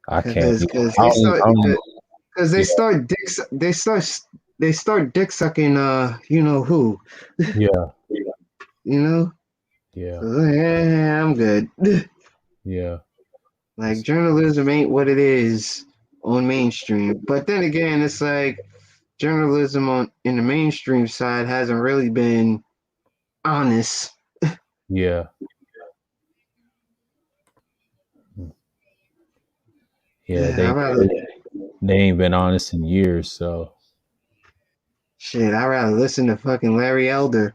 I can't. Cause I they don't. start, I don't cause yeah, they start dick sucking, you know who, yeah, you know? yeah, So, yeah, I'm good. yeah. Like It's, journalism ain't what it is on mainstream. But then again, it's like journalism on in the mainstream side hasn't really been honest. yeah, yeah. I rather They ain't been honest in years. So shit. I rather listen to fucking Larry Elder.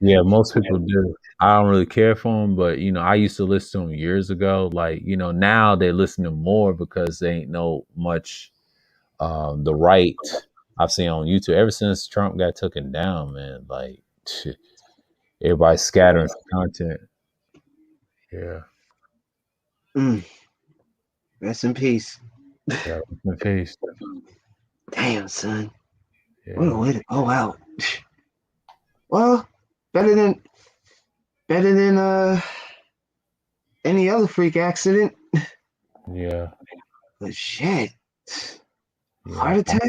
yeah, most people do. I don't really care for them, but I used to listen to them years ago. Like, now they listen to more because they ain't know much the right I've seen on YouTube. Ever since Trump got taken down, man, like everybody's scattering for content. Yeah. Mm, rest in peace. Yeah. Rest in peace. Damn, son. What a Yeah. way to go out. Well, better than better than any other freak accident. Yeah. But shit, Yeah. heart attack.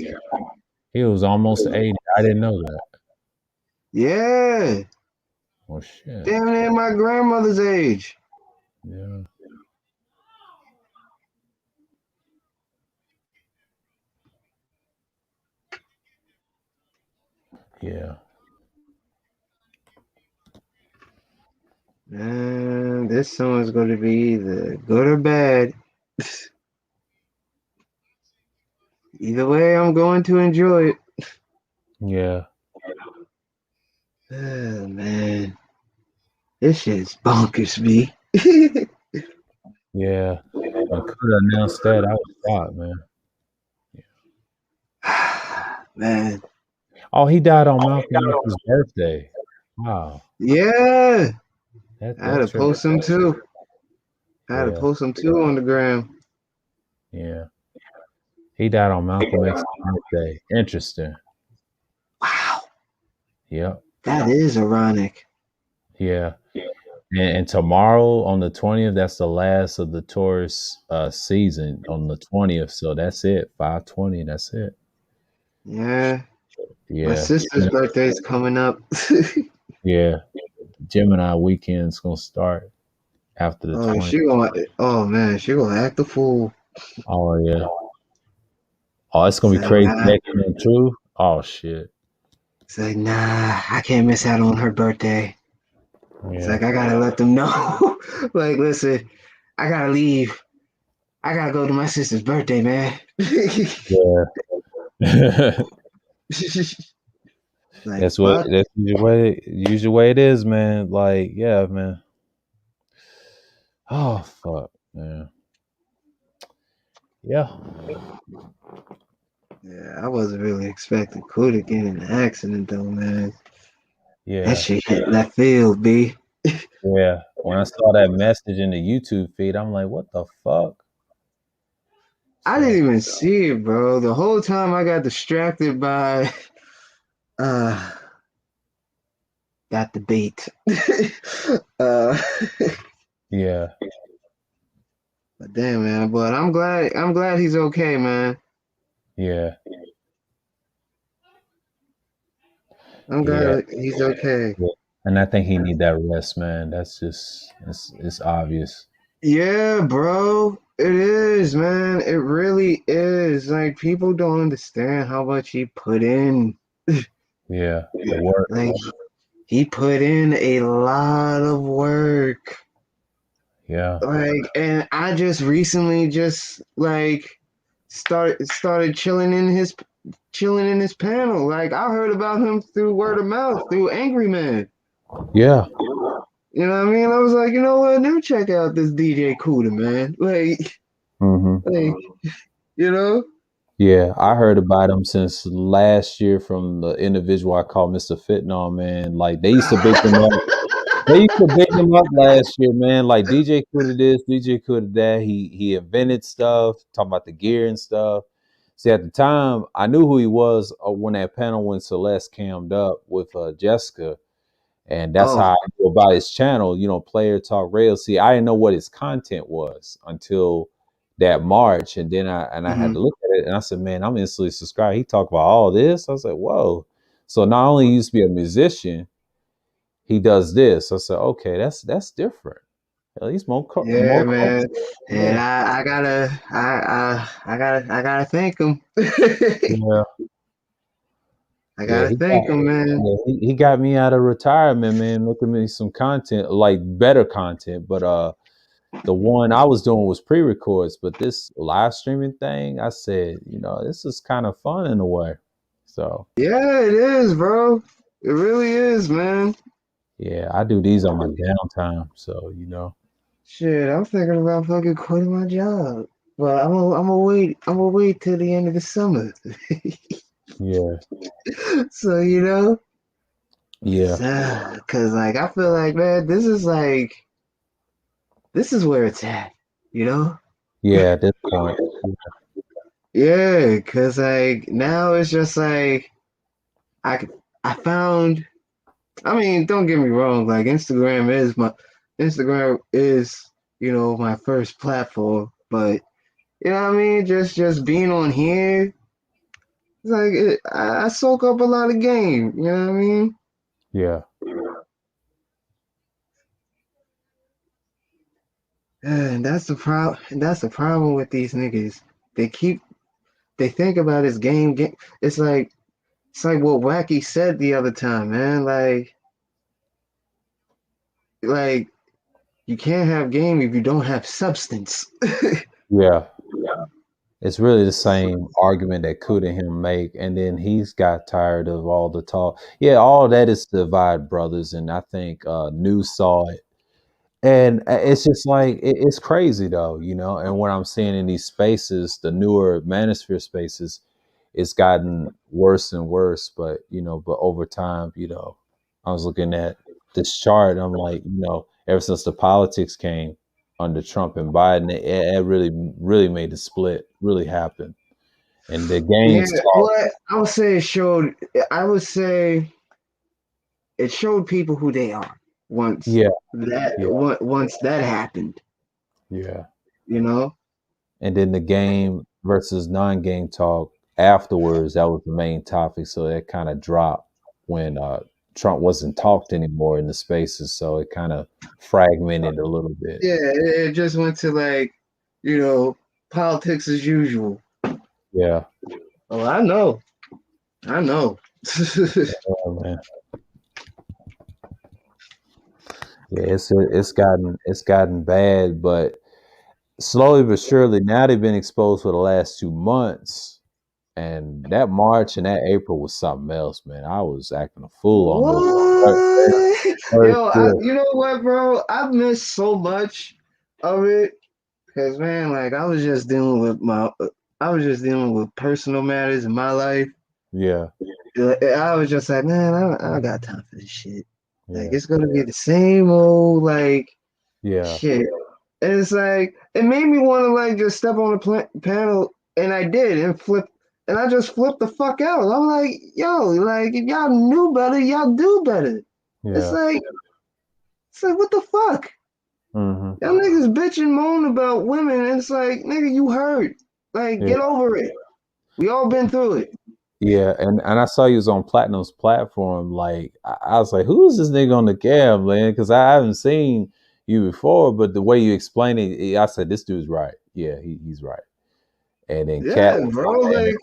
He was almost 80. I didn't know that. Yeah, Oh shit. damn near my grandmother's age. Yeah. Yeah. Man, this song's going to be either good or bad. Either way, I'm going to enjoy it. Yeah. Oh, man, this shit's bonkers, me. Yeah. When Coulda announced that, I was shocked, man. Man, Oh, he died on Malcolm X's birthday. Wow. yeah, I had That to tripped. post them too. I had to Yeah. post them too on the gram. Yeah. He died on Malcolm X's birthday. Interesting. Wow, Yep. that is ironic. Yeah. And tomorrow on the 20th, that's the last of the Taurus season on the 20th. So that's it. 520. That's it. Yeah, my Yeah. sister's birthday is coming up. Yeah. Gemini weekend's gonna start after the Oh, 20th. she gonna. Oh man, she gonna act a fool. Oh yeah. Oh, it's It's gonna be like, crazy nah, that coming true. Oh shit. it's like, nah, I can't miss out on her birthday. It's Yeah. like I gotta let them know. Like, listen, I gotta leave. I gotta go to my sister's birthday, man. Yeah. Like, That's what fuck. that's usually way it is, man. Like, yeah, man. Oh fuck, man. Yeah. Yeah, I wasn't really expecting Cool to get in an accident though, man. That Yeah. shit hit left field, B. Yeah. When I saw that message in the YouTube feed, I'm like, what the fuck? I didn't So even see it, bro. The whole time I got distracted by uh that debate. uh yeah. but damn man, but I'm glad he's okay, man. Yeah. I'm Yeah. glad he's okay. Yeah. And I think he need that rest, man. That's just it's obvious. Yeah, bro. It is, man. It really is. Like people don't understand how much he put in. Yeah. The work. Like he put in a lot of work. Yeah. Like, and I just recently just like started chilling in his panel. Like I heard about him through word of mouth, through Angry Man. Yeah. You know what I mean? I was like, you know what? Let me check out this DJ Cuda, man. Hmm. Like, you know? Yeah. I heard about him since last year from the individual I call Mr. Fitnall, man. Like they used to big him up. They used to big him up last year, man. Like DJ Cuda this, DJ Cuda that. He invented stuff, talking about the gear and stuff. See, at the time, I knew who he was when that panel when Celeste cammed up with Jessica, and that's Oh, how I knew about his channel. You know, Player Talk Radio. See, I didn't know what his content was until that March, and then I had hmm to look at it, and I said, man, I'm instantly subscribed. He talked about all this. I was like, whoa. So not only he used to be a musician, he does this. I said, okay, that's different. At least yeah, more man. And yeah. I gotta thank him. Yeah. I Yeah, gotta thank him, man. he got me out of retirement, man, making me some content, like better content. But the one I was doing was pre-records, but this live streaming thing, I said, this is kind of fun in a way. So Yeah, it is, bro. It really is, man. yeah, I do these on my downtime. So. Shit, I'm thinking about fucking quitting my job. But I'm gonna wait till the end of the summer. Yeah. So, you know, Yeah. cause like I feel like, man, this is where it's at, you know? Yeah, at this point. Yeah, cause like now it's just like I I found. I mean, don't get me wrong. Like Instagram is my first platform, but you know what I mean. Just being on here, it's like I soak up a lot of game. You know what I mean? Yeah. And that's the problem. That's the problem with these niggas. They keep they think about this game. It's like what Wacky said the other time, man. Like you can't have game if you don't have substance. Yeah. It's really the same argument that Kuda and him make, and then he's got tired of all the talk. Yeah, all that is to divide brothers, and I think News saw it, and it's just like it's crazy though, And what I'm seeing in these spaces, the newer manosphere spaces, it's gotten worse and worse. But over time, I was looking at this chart. And I'm like, ever since the politics came under Trump and Biden, it really, really made the split really happen. And the Yeah, games talk. what I would say it showed. I would say it showed people who they are once Yeah, that yeah, once that happened. yeah. You know. And then the game versus non-game talk afterwards, that was the main topic. So that kind of dropped when Trump wasn't talked anymore in the spaces. So it kind of fragmented a little bit. Yeah, it just went to like, you know, politics as usual. Yeah, Oh, I know. I know. oh, man. Yeah, it's gotten bad, but slowly but surely now they've been exposed for the last 2 months. And that March and that April was something else, man. I was acting a fool on those What? first Yo, shift. you know what, bro? I've missed so much of it because, man, like I was just dealing with personal matters in my life. Yeah, I was just like, man, I don't got time for this shit. Like, yeah, it's gonna be the same old, like, yeah, shit. And it's like, it made me want to, like, just step on the panel, and I did, and I just flipped the fuck out. I'm like, yo, like, if y'all knew better, y'all do better. It's yeah. like, it's like, what the fuck? Hmm. Y'all niggas bitch and moan about women, and it's like, nigga, you hurt. Like, Yeah, get over it. We all been through it. yeah. And I saw you was on Platinum's platform. Like I was like, who's this nigga on the cam, man? Because I haven't seen you before, but the way you explain it, I said this dude's right. Yeah, he's right. And then Cat Yeah, was bro. on that. Like,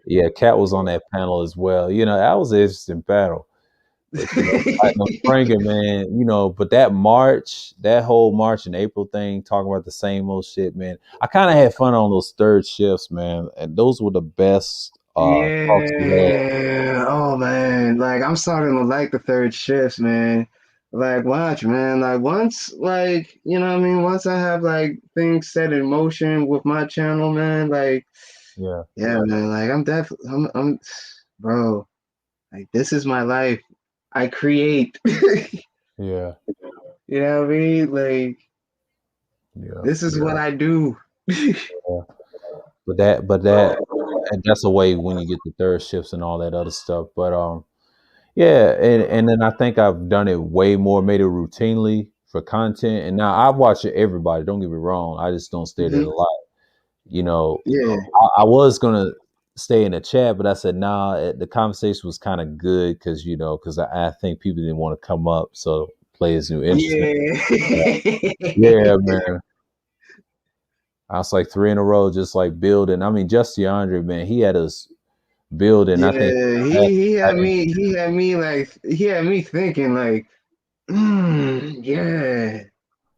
Yeah, Cat was on that panel as well. That was an interesting panel. But Platinum Springer, man, but that whole March and April thing, talking about the same old shit, man. I kind of had fun on those third shifts, man, and those were the best talks we had. yeah. Oh man. Like I'm starting to like the third shifts, man. Like watch, man. Like once like, you know what I mean, once I have like things set in motion with my channel, man, like Yeah, yeah, man, like I'm bro, like this is my life. I create. yeah, You know what I mean? Like yeah, this is what I do. yeah. But and that's a way when you get the third shifts and all that other stuff. But yeah, and then I think I've done it way more, made it routinely for content, and now I watch it everybody. Don't get me wrong, I just don't stay there Mhm. a lot. You know, Yeah. I was gonna stay in the chat, but I said nah. The conversation was kind of good because I think people didn't want to come up, so players knew interest. Yeah. Yeah, man. I was like three in a row, just like building. I mean, just DeAndre, man, he had us building. I think, Yeah, he had me thinking like, yeah,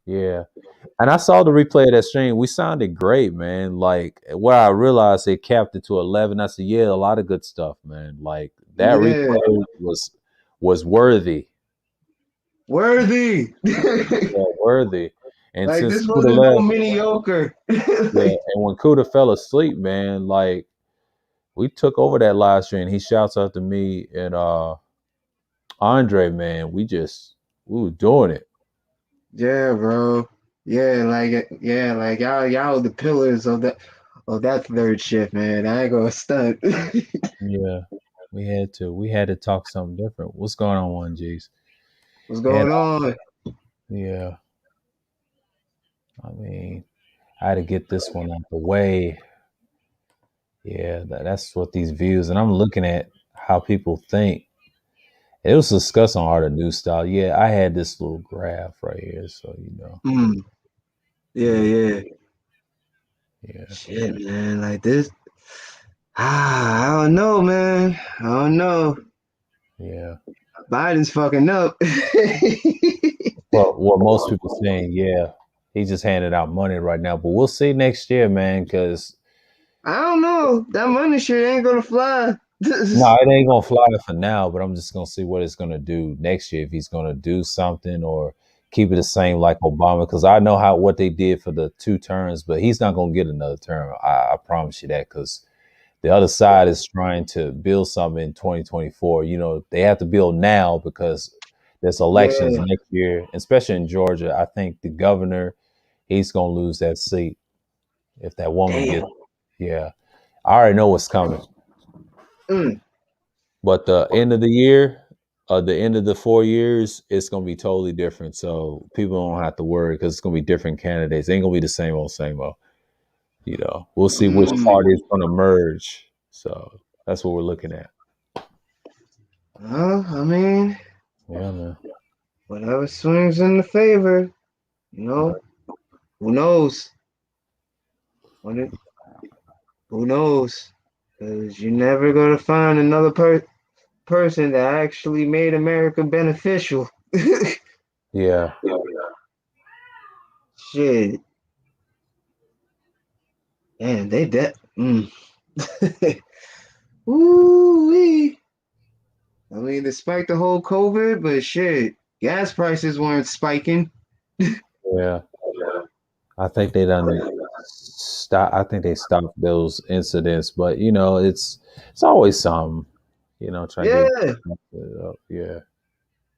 yeah. And I saw the replay of that stream. We sounded great, man. Like where I realized it capped it to 11. I said, yeah, a lot of good stuff, man. Like that yeah, replay was worthy. worthy. Yeah, worthy. And Like since this Kuda wasn't no left, mediocre. yeah, and when Kuda fell asleep, man, like we took over that live stream. He shouts out to me and Andre, man. We were doing it. Yeah, bro. Yeah, like y'all the pillars of that third shift, man. I ain't gonna stunt. Yeah. We had to talk something different. What's going on, one G's? What's And going on? yeah, I mean, I had to get this one out the way. Yeah, that's what these views, and I'm looking at how people think. It was discussed on Art of New Style. Yeah, I had this little graph right here, so Mm, yeah, yeah, yeah. yeah, Shit, man. Like this. I don't know, man. I don't know. yeah. Biden's fucking up. Well, what most people saying, yeah, he's just handing out money right now, but we'll see next year, man. Because I don't know. That money shit ain't gonna fly. no, it ain't gonna fly for now. But I'm just gonna see what it's gonna do next year if he's gonna do something or keep it the same like Obama. Because I know what they did for the 2 terms, but he's not gonna get another term. I promise you that. Because the other side is trying to build something in 2024. They have to build now because there's elections Yeah, next year, especially in Georgia. I think the governor, he's gonna lose that seat if that woman damn. gets, yeah. I already know what's coming. Mm. But the end of the year, the end of the 4 years, it's gonna be totally different. So people don't have to worry because it's gonna be different candidates. It ain't gonna be the same old. We'll see which Mm. party is gonna merge. So that's what we're looking at. Well, I mean, Yeah, man. whatever swings in the favor, you know, who knows? When it, who knows? Because you're never gonna find another person that actually made America beneficial. Yeah, Shit, man, they that. Mm. Ooh wee. I mean, despite the whole COVID, but shit, gas prices weren't spiking. yeah. I think they done stop. I think they stopped those incidents, but it's always some. Trying to Yeah, get up. Yeah,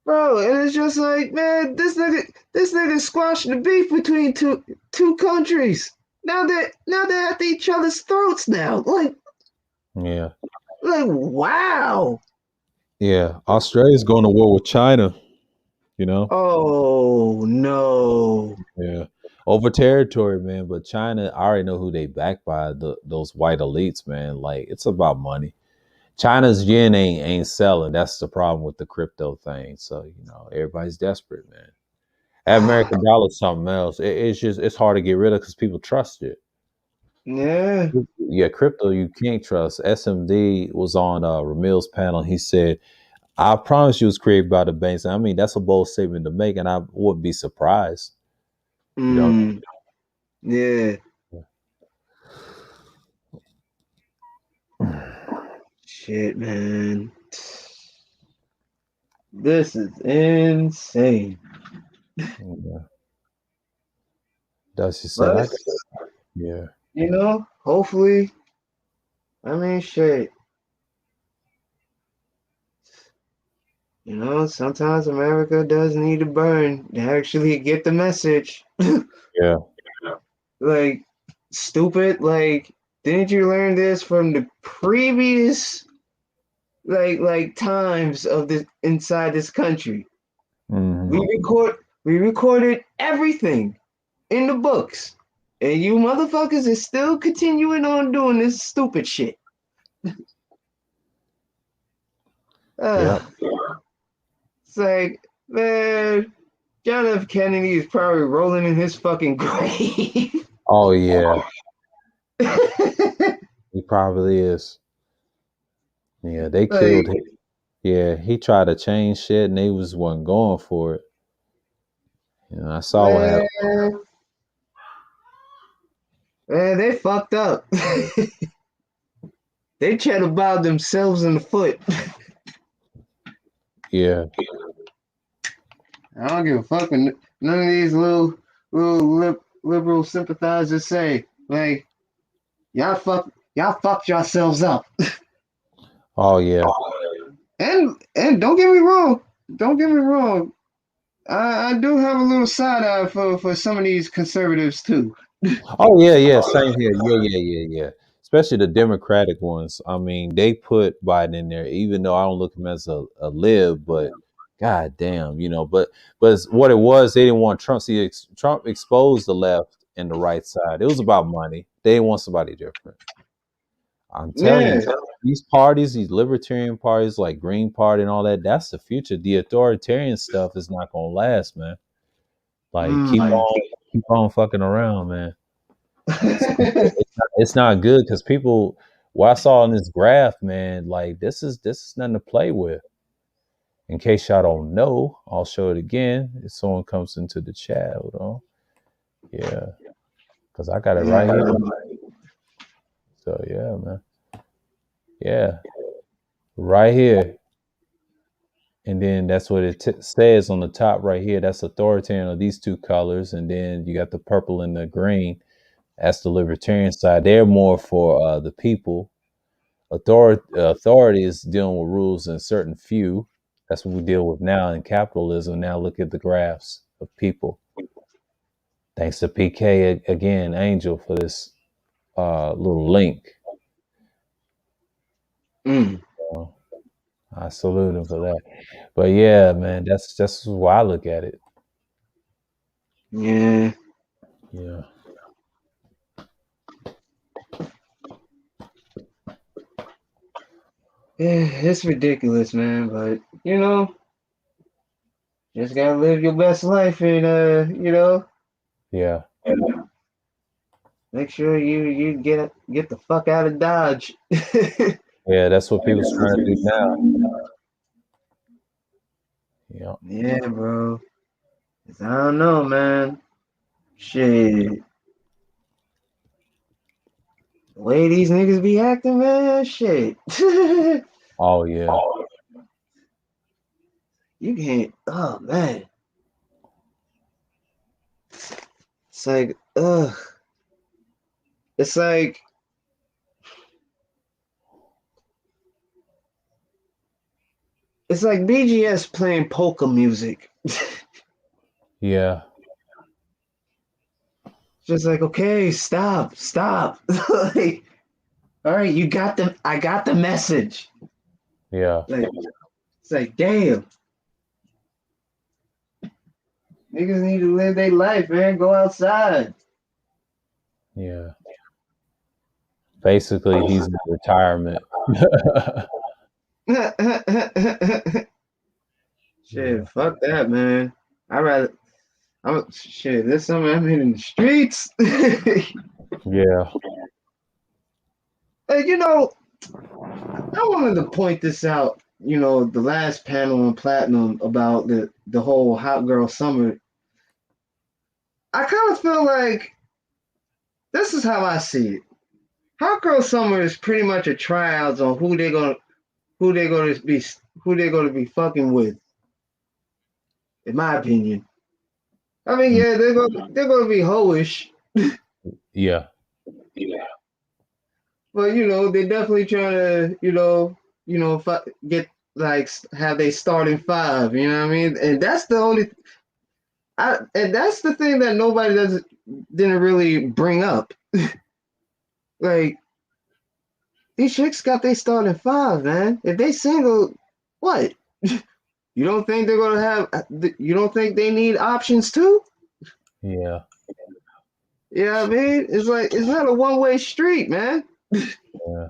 bro, and it's just like, man, this nigga squashed the beef between two countries. Now they're at each other's throats now. yeah, Wow. yeah. Australia's going to war with China. You know. Oh no. Yeah. Over territory, man. But China, I already know who they backed by, those white elites, man. Like, it's about money. China's yen ain't selling. That's the problem with the crypto thing. So, everybody's desperate, man. That American dollar's something else. It's hard to get rid of because people trust it. Yeah. Yeah, crypto you can't trust. SMD was on Ramil's panel. He said, I promise you it was created by the banks. I mean, that's a bold statement to make, and I wouldn't be surprised. You know? Mm. Yeah. Shit, man. This is insane. Yeah. Dusty said, But, I yeah. hopefully, I mean, shit. Sometimes America does need to burn to actually get the message. Yeah. Like, stupid. Like, didn't you learn this from the previous, times of this inside this country? Hmm. We recorded everything in the books, and you motherfuckers is still continuing on doing this stupid shit. Yep. Uh, it's like, man, John F. Kennedy is probably rolling in his fucking grave. Oh yeah. He probably is. Yeah, they Like, killed him. Yeah, he tried to change shit and they wasn't going for it. I saw what happened. man, man, they fucked up. They tried to bow themselves in the foot. Yeah. I don't give a fuck what none of these little liberal sympathizers say. Like, y'all fucked yourselves up. Oh yeah. And don't get me wrong. Don't get me wrong. I do have a little side eye for some of these conservatives too. Oh yeah, yeah. Same here. Yeah, yeah, yeah, yeah. Especially the Democratic ones. I mean, they put Biden in there, even though I don't look at him as a lib, but god damn, but what it was, they didn't want Trump. See, Trump exposed the left and the right side. It was about money. They didn't want somebody different. I'm telling you, Yeah. these parties, these libertarian parties like Green Party and all that, that's the future. The authoritarian stuff is not gonna last, man. Like Mm. keep on fucking around, man. It's not good because people. What I saw in this graph, man, like this is nothing to play with. In case y'all don't know, I'll show it again. If someone comes into the chat, hold on. Yeah, because I got it Yeah. right here. So yeah, man. Yeah, right here. And then that's what it says on the top right here. That's authoritarian of these two colors, and then you got the purple and the green. That's the libertarian side. They're more for the people. Authority is dealing with rules and certain few. That's what we deal with now in capitalism. Now look at the graphs of people. Thanks to PK again, Angel, for this little link. Mm. So I salute him for that. But yeah, man, that's why I look at it. Yeah. Yeah, Yeah, it's ridiculous, man. But just gotta live your best life, and yeah, make sure you get the fuck out of Dodge. yeah. That's what people's trying to do now. Yeah, Yeah, bro. 'Cause I don't know, man. Shit, the way these niggas be acting, man. Shit. oh yeah, You can't. Oh man, it's like ugh. It's like BGS playing polka music. yeah, Just like, okay, stop. Like, all right, you got the I got the message. yeah, Like, it's like, damn, niggas need to live their life, man. Go outside. yeah. Basically, he's in retirement. Shit, Yeah, fuck that, man. I rather shit. There's something I'm in the streets. Hey, yeah. you know, I wanted to point this out. The last panel on Platinum about the whole hot girl summer. I kind of feel like this is how I see it. Hot girl summer is pretty much a tryouts on who they're gonna be who they're gonna be fucking with. In my opinion, I mean, Mm, yeah, they're gonna be hoish, yeah, but they're definitely trying to get like have they starting five. You know what I mean? And that's the only and that's the thing that nobody didn't really bring up. Like these chicks got they starting five, man. If they single, what? You don't think they're gonna have? You don't think they need options too? yeah, Yeah, I mean, it's like it's not a one-way street, man. yeah.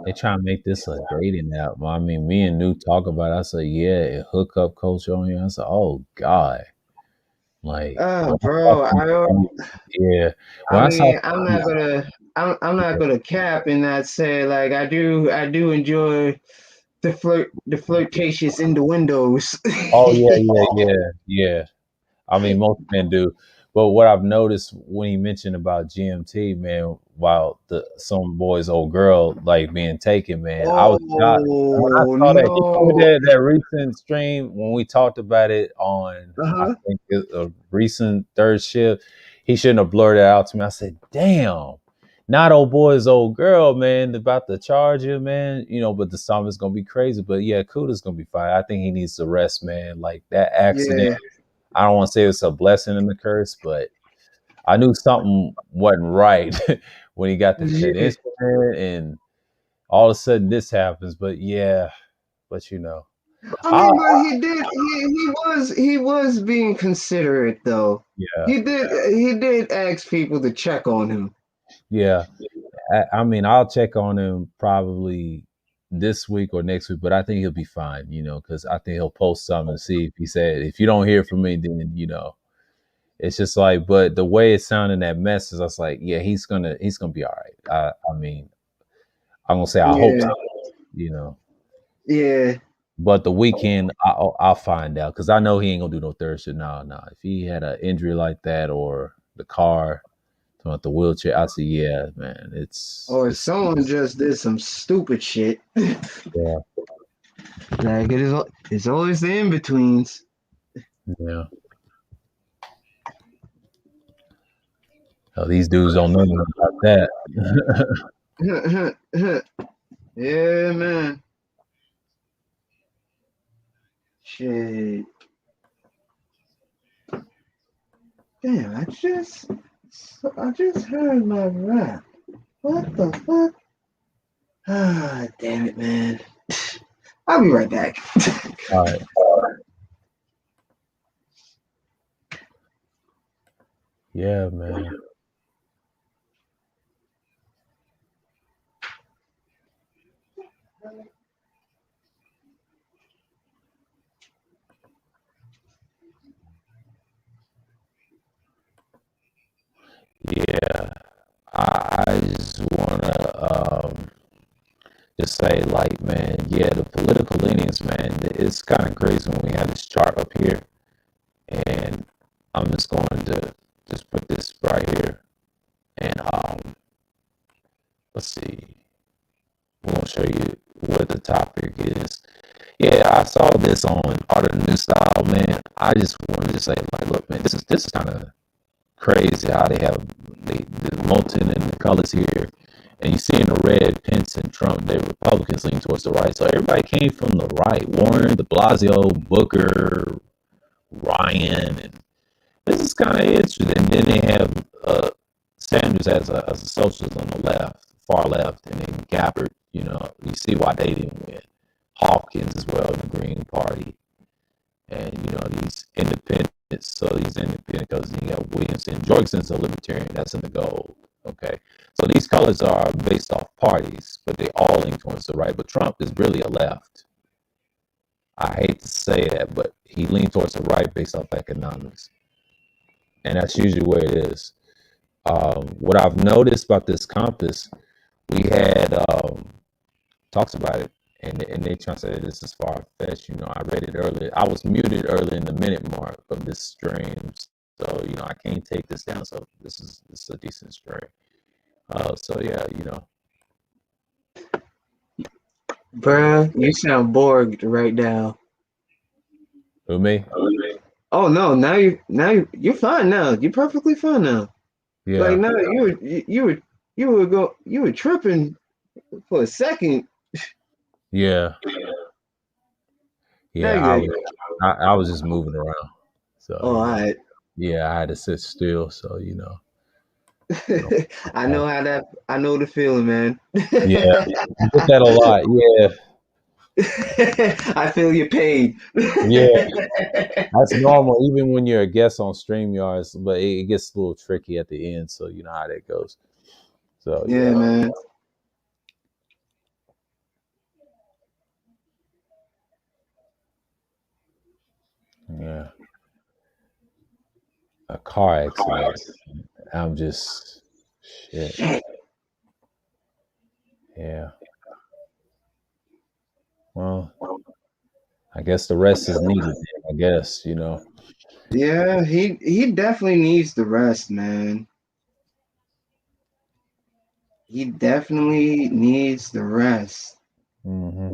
They try to make this a dating app. I mean, me and New talk about it. I said, yeah, hookup culture on here. I said, oh God. Like Oh, when I saw bro, some yeah. I When I saw mean, I'm not gonna cap and not say like I do enjoy the flirtatious innuendos. oh yeah, yeah, yeah, yeah. I mean, most men do. But what I've noticed when he mentioned about GMT, man, while some boy's old girl like being taken, man, I was shocked. And when I Oh saw that, you know, no! that recent stream when we talked about it on, I Uh-huh. think a recent third shift, he shouldn't have blurted it out to me. I said, "Damn, not old boy's old girl, man, about to charge him, man." You know, but the summer's gonna be crazy. But yeah, Kuda's gonna be fine. I think he needs to rest, man. Like that accident. Yeah, I don't want to say it's a blessing and a curse, but I knew something wasn't right when he got that yeah. incident, and all of a sudden this happens. But yeah, but you know, I I mean, but he was being considerate though. yeah, He did ask people to check on him. yeah. I mean, I'll check on him probably this week or next week, but I think he'll be fine. You know, because I think he'll post something to see if he said if you don't hear from me, then you know. It's just like, but the way it sounded in that message, I was like, yeah, he's gonna be all right. I mean, I'm gonna say I hope Yeah, so, you know. yeah. But the weekend, I'll find out because I know he ain't gonna do no third shit. Nah, nah. If he had an injury like that or the car, about the wheelchair, I say, yeah, man, Or it's someone just did some stupid shit. yeah, Like it's always the in betweens. yeah. Oh, these dudes don't know nothing about that. Yeah, man. Shit. Damn, I just heard my rap. What the fuck? Ah, damn it, man. I'll be right back. All right. Yeah, man. Yeah. I just wanna just say like, man, yeah, the political leanings, man, it's kind of crazy when we have this chart up here, and I'm just going to just put this right here, and let's see, we're gonna show you what the topic is. Yeah, I saw this on Art of the New Style, man. I just wanted to say, like, look, man, this is kind of crazy how they have the molten and the colors here. And you see in the red, Pence and Trump, the Republicans lean towards the right. So everybody came from the right. Warren, de Blasio, Booker, Ryan. And this is kind of interesting. And then they have Sanders as a socialist on the left, far left. And then Gabbard, you see why they didn't win. Hawkins as well in the Green Party. And, these independents. So these independent, because you got Williamson, Jorgensen's a libertarian. That's in the gold. Okay. So these colors are based off parties, but they all lean towards the right. But Trump is really a left. I hate to say that, but he leans towards the right based off economics. And that's usually where it is. What I've noticed about this compass, we had talks about it, and they trying to say this is far fetched. I read it earlier. I was muted early in the minute mark of this stream, so I can't take this down. So this is a decent stream. So yeah, Bruh, you sound bored right now. who me? Oh no, you're fine now. You're perfectly fine now. Like Yeah, now you were tripping for a second. yeah, Now yeah. I you're was, good. I was just moving around. So Oh, all right. yeah, I had to sit still. So no. I know the feeling, man. Yeah, you get that a lot. Yeah, I feel your pain. yeah. That's normal, even when you're a guest on StreamYards, but it gets a little tricky at the end. So you know how that goes. So Yeah, man. yeah, a car accident. I'm just shit. Shit. Yeah. Well, I guess the rest is needed. I guess. Yeah, he definitely needs the rest, man. He definitely needs the rest. Hmm.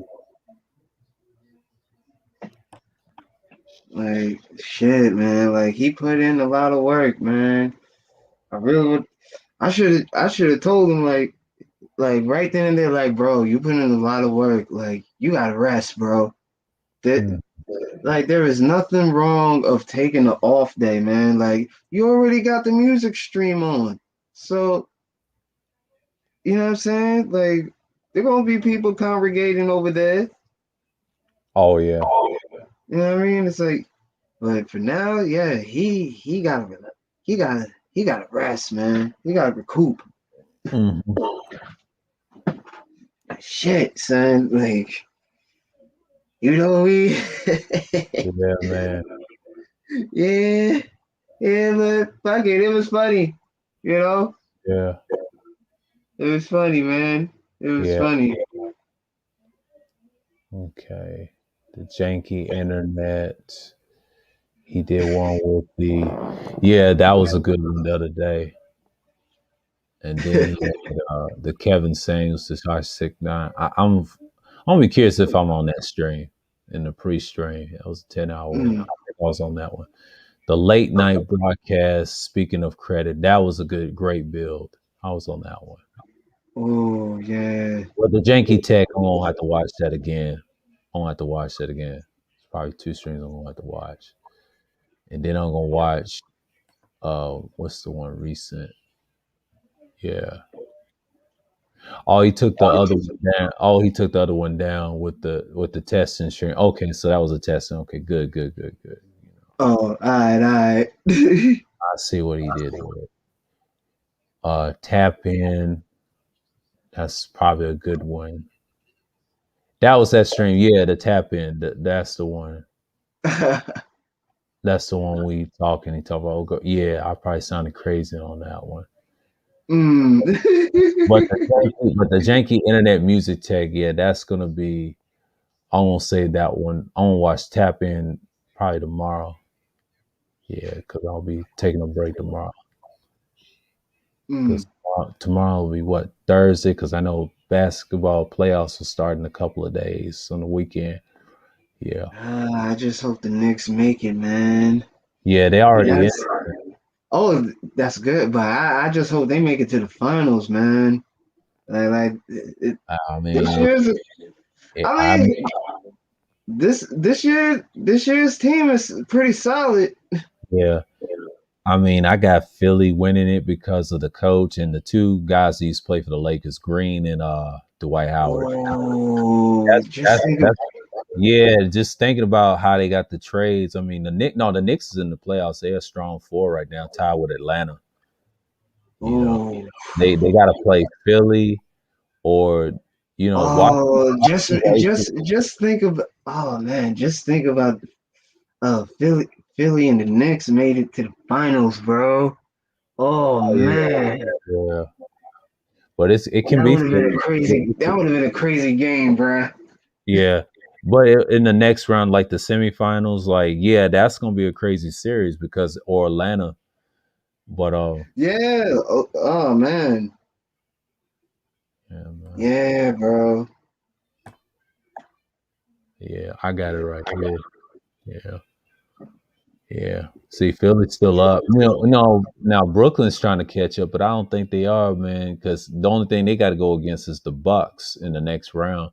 Like shit, man. Like he put in a lot of work, man. I really would. I should have told him like right then and there, like bro, you put in a lot of work. Like you gotta rest, bro. That Mm. like there is nothing wrong of taking an off day, man. Like you already got the music stream on, so you know what I'm saying. Like there gonna be people congregating over there. Oh yeah. You know what I mean? It's like, but for now, yeah, he gotta rest, man. He gotta recoup. Hmm. Shit, son. Like we, Yeah, man. yeah, yeah. Look, fuck it. It was funny. You know, Yeah, it was funny, man. It was yeah. funny. Okay. The janky internet. He did one with the. Yeah, that was a good one the other day. And then he had the Kevin Samuels, the R69. I'm gonna be curious if I'm on that stream in the pre-stream. That was a 10-hour one. Mm. I think I was on that one. The late night broadcast. Speaking of credit, that was a great build. I was on that one. Oh yeah. But the janky tech, I'm gonna have to watch that again. I'm gonna have to watch that again. It's probably two streams I'm gonna have to watch, and then I'm gonna watch. What's the one recent? Yeah. Oh, he took the other one down. Oh, he took the other one down with the testing string. Okay, so that was a testing. Okay, good, good, good, good. Oh, all right, all right. I see what he did there. Tap in. That's probably a good one. That was that stream. Yeah, the tap in. That's the one. That's the one we talking. He talk about. Oh, yeah, I probably sounded crazy on that one. mm. But the janky internet music tech. Yeah, that's gonna be. I won't say that one. I won't watch tap in probably tomorrow. Yeah, because I'll be taking a break tomorrow. mm. Because tomorrow will be what, Thursday? Because I know basketball playoffs will start in a couple of days on the weekend. Yeah, I just hope the Knicks make it, man. yeah, they already in. That's oh, that's good, but I just hope they make it to the finals, man. I This mean, year's, it, I I mean, this year's team is pretty solid. yeah, I mean, I got Philly winning it because of the coach and the two guys who used to play for the Lakers, Green and Dwight Howard. Oh, just That's think of that's Yeah, just thinking about how they got the trades. I mean, the Knicks is in the playoffs. They're a strong four right now, tied with Atlanta. You know, oh they got to play Philly or oh Washington. just think of oh man, just think about Philly and the Knicks made it to the finals, bro. Oh Oh yeah, man. yeah. But it can That be would have been a Philly. crazy. That would have been a crazy game, bruh. Yeah, but in the next round, like the semifinals, like yeah, that's gonna be a crazy series because or Atlanta. But Yeah. Oh man. yeah, man. Yeah, bro. Yeah, I got it right here. Yeah. Yeah. See, Philly's still up. No, now Brooklyn's trying to catch up, but I don't think they are, man. Because the only thing they got to go against is the Bucks in the next round.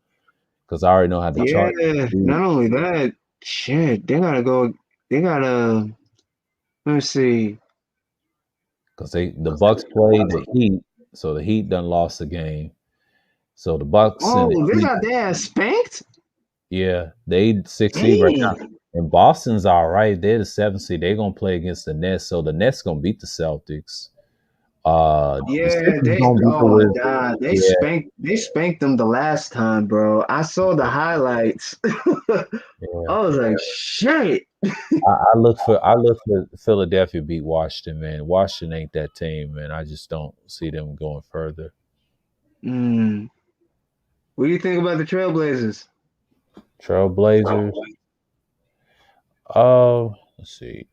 Because I already know how the chart. Yeah. Not only that, shit. They gotta go. They gotta. Let's see. Because the Bucks play the Heat, so the Heat done lost the game. So the Bucks and the Oh, they Heat, got their ass spanked. yeah, they 6 seed right now. Dang. And Boston's all right. They're the 7th seed. They're gonna play against the Nets. So the Nets gonna beat the Celtics. The Yeah. Sixers They. gonna beat the Oh Wizards. god. They Yeah, spanked. They spanked them the last time, bro. I saw the highlights. yeah. I was like, shit. I look for Philadelphia beat Washington, man. Washington ain't that team, man. I just don't see them going further. Mm. What do you think about the Trailblazers? Trailblazers. Let's see.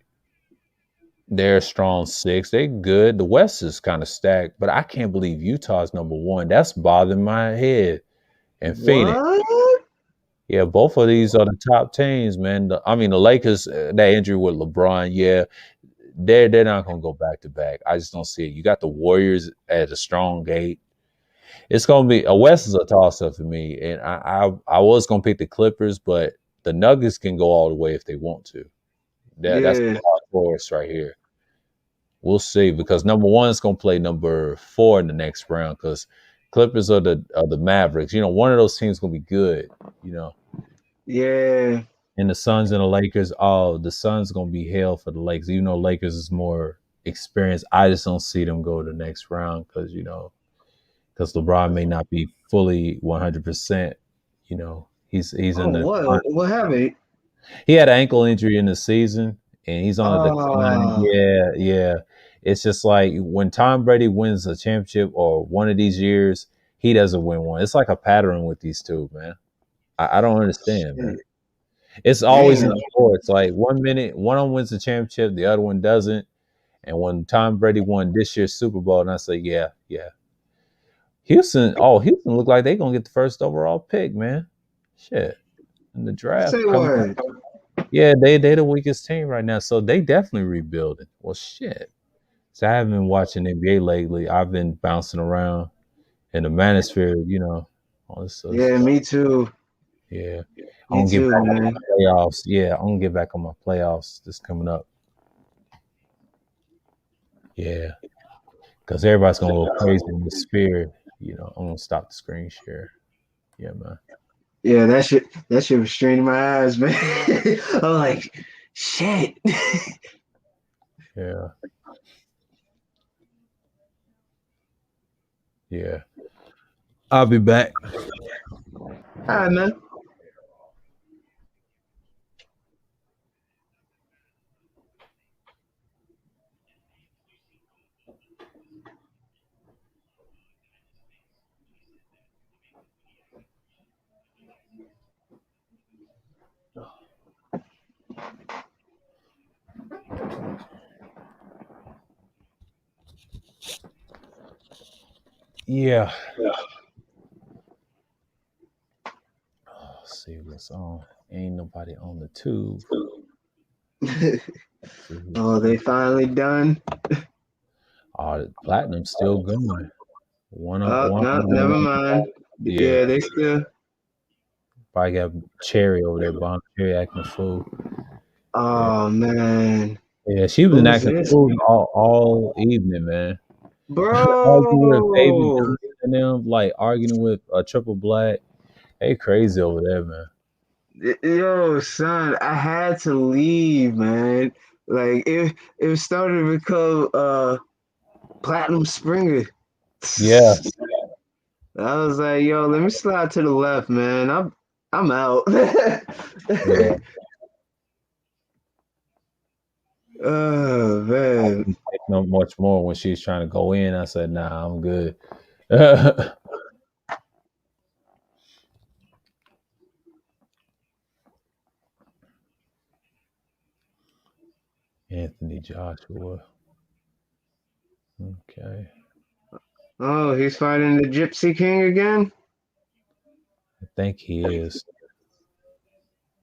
They're a strong six. They good. The West is kind of stacked, but I can't believe Utah's number one. That's bothering my head. And Phoenix. What? Yeah, both of these are the top teams, man. I mean, the Lakers, that injury with LeBron, yeah, they're not gonna go back to back. I just don't see it. You got the Warriors at a strong gate. It's gonna be a West is a toss up for me, and I was gonna pick the Clippers, but the Nuggets can go all the way if they want to. That's the Yeah. dark horse right here. We'll see because number one is gonna play number four in the next round because Clippers are the Mavericks. You know, one of those teams gonna be good. You know, Yeah. and the Suns and the Lakers. Oh, the Suns gonna be hell for the Lakers. Even though Lakers is more experienced, I just don't see them go to the next round because because LeBron may not be fully 100%. He's Oh, in the what happened? he had an ankle injury in the season, and he's on a decline. Oh, Yeah, yeah. It's just like when Tom Brady wins a championship or one of these years, he doesn't win one. It's like a pattern with these two, man. I don't understand, man. shit. It's always in Damn. sports. Like 1 minute, one of them wins the championship, the other one doesn't. And when Tom Brady won this year's Super Bowl, and I say, yeah, yeah, Houston looked like they gonna get the first overall pick, man. Shit. In the Say draft coming up. word. Yeah, they the weakest team right now. So they definitely rebuilding. Well shit. So I haven't been watching NBA lately. I've been bouncing around in the manosphere, all this other Yeah, stuff. me too. Yeah. I'm Me gonna get too, back on man. my playoffs. Yeah, I'm gonna get back on my playoffs this coming up. Yeah. Because everybody's gonna go crazy in the spirit. I'm gonna stop the screen share. Yeah, man. Yeah, that shit was straining my eyes, man. I'm like, shit. Yeah, yeah. I'll be back. All right, man. Yeah. Let's see what's on. Ain't nobody on the tube. See who's Oh, they finally done. the platinum's still going. One up, Oh, one no, on never one. mind. Yeah, Yeah, they still. probably got Cherry over there. Bomb Cherry acting a fool. Yeah, Oh man, yeah. She was who's acting a this, fool all evening, man. Arguing with Baby bro? G and them, like arguing with Triple Black. They crazy over there, man. Yo, son, I had to leave, man. Like it was starting to become Platinum Springer. Yeah, I was like, yo, let me slide to the left, man. I'm out. yeah. Oh I man. didn't take no much more when she was trying to go in. I said, nah, I'm good. Anthony Joshua. Okay. Oh, he's fighting the Gypsy King again? I think he is.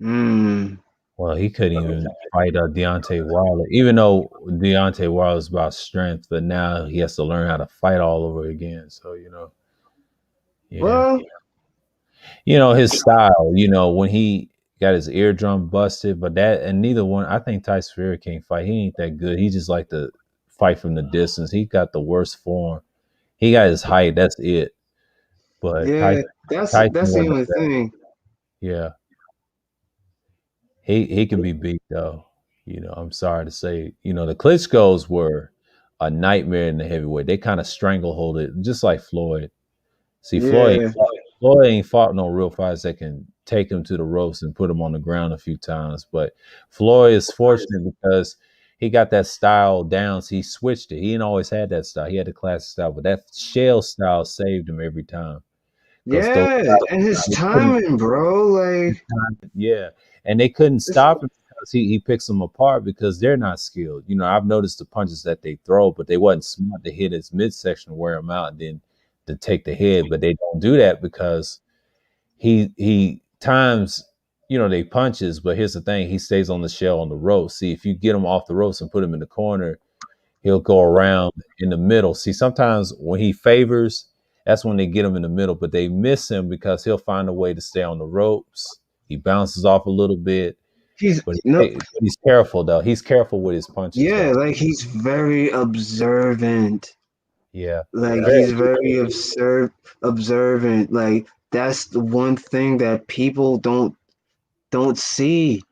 Hmm. Well, he couldn't even fight Deontay Wilder, even though Deontay Wilder is about strength, but now he has to learn how to fight all over again. So, yeah. Well, His style, when he got his eardrum busted, but and neither one, I think Tyson Fury can't fight. He ain't that good. He just like to fight from the distance. He got the worst form. He got his height. That's it. But yeah, Tyson that's the wasn't only that. thing. Yeah. He can be beat though. I'm sorry to say. The Klitschko's were a nightmare in the heavyweight. They kind of stranglehold it, just like Floyd. See, Yeah, Floyd ain't fought no real fights that can take him to the ropes and put him on the ground a few times. But Floyd is fortunate because he got that style down. So he switched it. He ain't always had that style. He had the classic style, but that shell style saved him every time. Because those yeah, and his timing, bro. Like, yeah, and they couldn't stop him because he picks them apart because they're not skilled. I've noticed the punches that they throw, but they wasn't smart to hit his midsection, wear him out, and then to take the head. But they don't do that because he times they punches. But here's the thing: he stays on the shell on the rope. See, if you get him off the ropes and put him in the corner, he'll go around in the middle. See, sometimes when he favors, that's when they get him in the middle, but they miss him because he'll find a way to stay on the ropes. He bounces off a little bit, he's but no, he's careful though. He's careful with his punches yeah, though. like he's very observant. Yeah, Like very. he's very observant. Like that's the one thing that people don't see.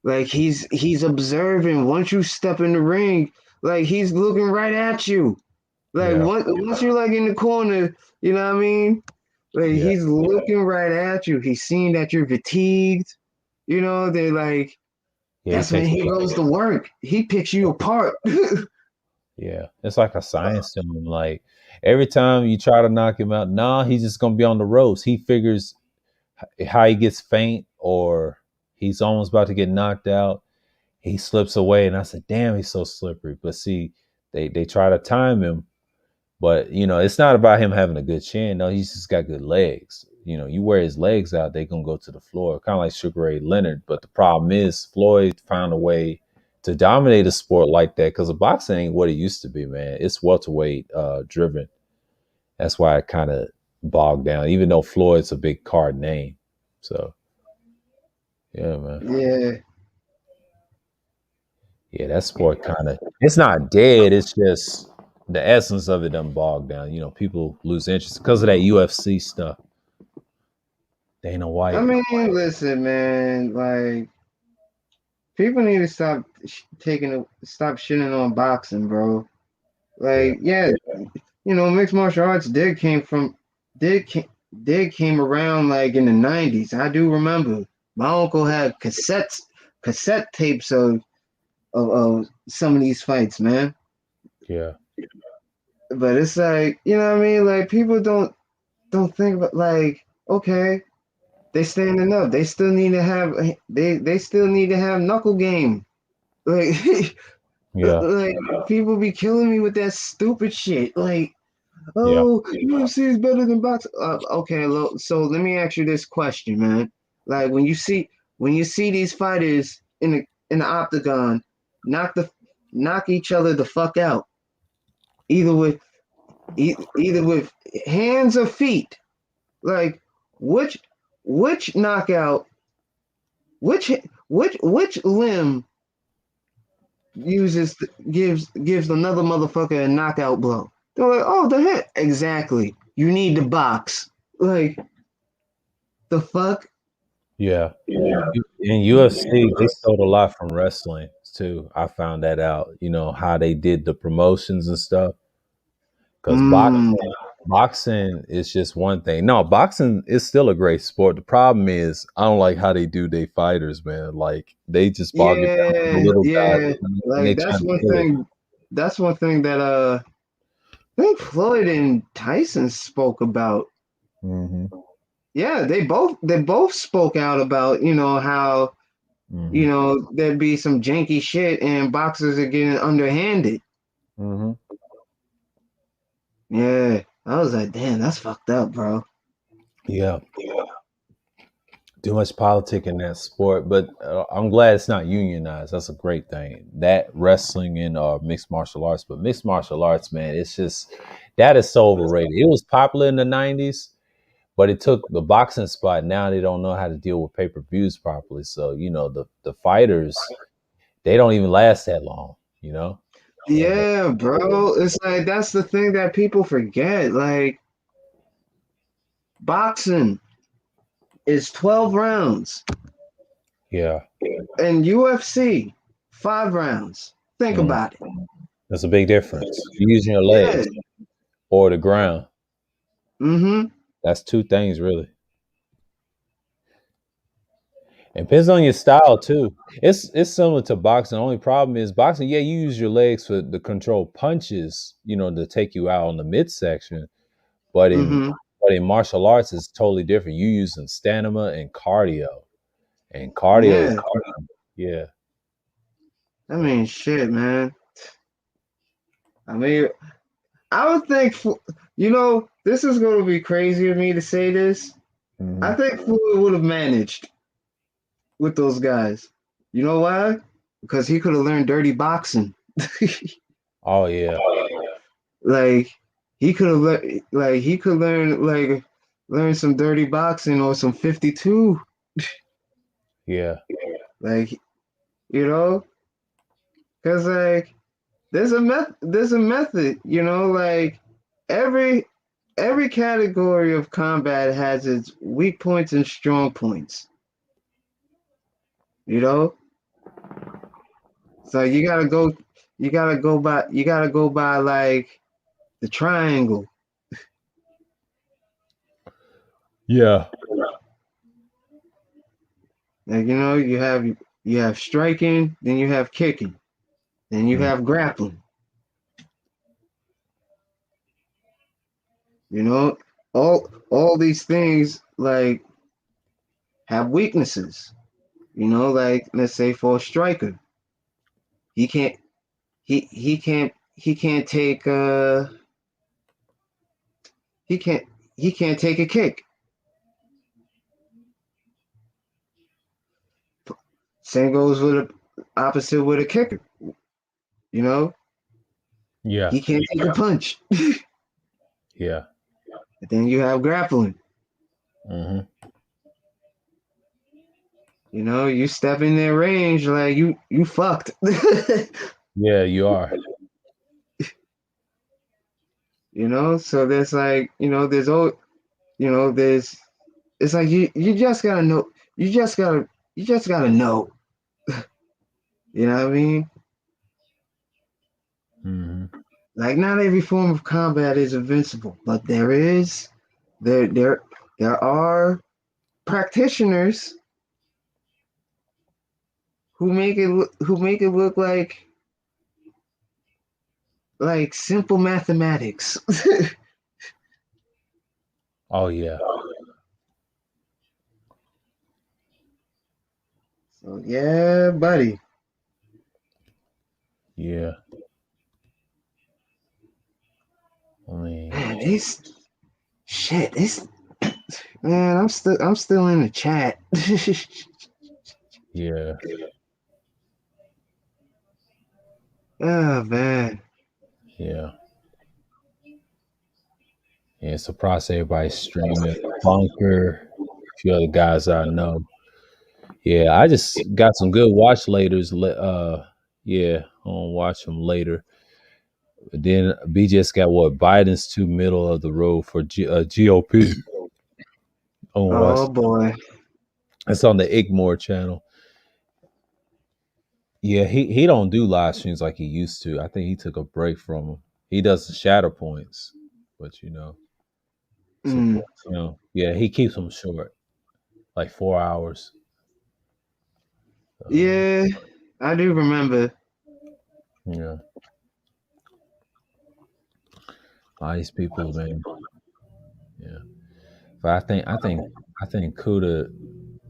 Like he's observing. Once you step in the ring, like he's looking right at you. Like Yeah, once you're like in the corner, you know what I mean? Like yeah, he's looking right at you. He's seeing that you're fatigued. They like yeah. He that's when takes. he goes to work. He picks you apart. Yeah, it's like a science to him. Like every time you try to knock him out, nah, he's just gonna be on the ropes. He figures how he gets faint or he's almost about to get knocked out. He slips away, and I said, "Damn, he's so slippery." But see, they try to time him, but it's not about him having a good chin. No, he's just got good legs. You wear his legs out, they gonna go to the floor, kind of like Sugar Ray Leonard. But the problem is, Floyd found a way to dominate a sport like that because the boxing ain't what it used to be, man. It's welterweight driven. That's why it kind of bogged down, even though Floyd's a big card name. So yeah, man. Yeah. Yeah, that sport kind of it's not dead. It's just the essence of it doesn't bog down. You know, people lose interest because of that UFC stuff. Dana I White. mean, listen, man. Like, people need to stop shitting on boxing, bro. Yeah. Like, yeah, mixed martial arts did ca- did came around like in the '90s. I do remember my uncle had cassette tapes of some of these fights, man. Yeah. But it's like, you know what I mean? Like, people don't think about, like, okay, they standing up. They still need to have knuckle game. Like, Yeah. like people be killing me with that stupid shit. Like, Yeah. oh, UFC is better than boxing. Okay, so let me ask you this question, man. Like, when you see these fighters in the octagon knock the knock each other the fuck out, either with either with hands or feet. Like, which which knockout, which which limb uses gives another motherfucker a knockout blow? They're like, oh, the head. Exactly. You need the box. Like, the fuck? Yeah. In UFC, they stole a lot from wrestling too. I found that out. You know how they did the promotions and stuff. Because Mm, boxing is just one thing. No, boxing is still a great sport. The problem is I don't like how they do their fighters, man. Like they just bog it down to the yeah, little guys, yeah. and they Like, trying to kill it. that's one thing that I think Floyd and Tyson spoke about. Hmm. Yeah, they both spoke out about, how, Hmm. there'd be some janky shit and boxers are getting underhanded. Hmm. Yeah. I was like, damn, that's fucked up, bro. Yeah, too much politic in that sport, but I'm glad it's not unionized. That's a great thing. That wrestling and mixed martial arts, but mixed martial arts, man, it's just that is so overrated. It was popular in the '90s, but it took the boxing spot. Now they don't know how to deal with pay per views properly. So you know the fighters they don't even last that long. You know, and Yeah, bro. It's like, that's the thing that people forget. Like, boxing is 12 rounds yeah, and UFC 5 rounds. Think mm, about it. that's a big difference. You're using your Yeah. legs or the ground. Mm-hmm. That's two things really. It depends on your style too. It's similar to boxing. The only problem is boxing. Yeah, you use your legs for the control punches, you know, to take you out on the midsection. But in Mm-hmm. but in martial arts, it's totally different. You using stamina and cardio, and cardio is Yeah. yeah, I mean, shit, man. I mean, I would think, this is going to be crazy of me to say this. I hmm, think Floyd would have managed with those guys. You know why? Because he could have learned dirty boxing. oh yeah, Like, he could learn some dirty boxing or some 52. yeah, Like, you know, because, like, there's a method. Like, every every category of combat has its weak points and strong points. You know, so you gotta go by like the triangle. yeah, Like, you have striking, then you have kicking, then you mm, have grappling. You know, all these things, like, have weaknesses. Like, let's say for a striker, he can't he can't take he can't he can't take a kick. Same goes with the opposite with a kicker. You know, yeah, he can't take a punch. yeah. And then you have grappling. Hmm. You step in their range, like, you fucked. Yeah, you are. So there's like, there's all, there's it's like you just gotta know, you just gotta know, you know what I mean? Hmm. Like not every form of combat is invincible, but there there are practitioners who make it look like simple mathematics. Oh yeah, So yeah, buddy. yeah. I mean, Man, this man, I'm still in the chat. yeah, Oh man. yeah, yeah. Surprised everybody's streaming. Bunker, a few other guys I know. Yeah, I just got some good watch laters. Yeah, I'm gonna watch them later. But then BJ's got what Biden's too middle of the road for GOP. I'm gonna watch. Oh boy. It's on the Igmore channel. Yeah, he don't do live streams like he used to. I think he took a break from them. He does the shadow points, but Mm, support. Yeah, he keeps them short, like 4 hours. Um, yeah, I do remember. yeah, all these people, man. Yeah, but I think Kuda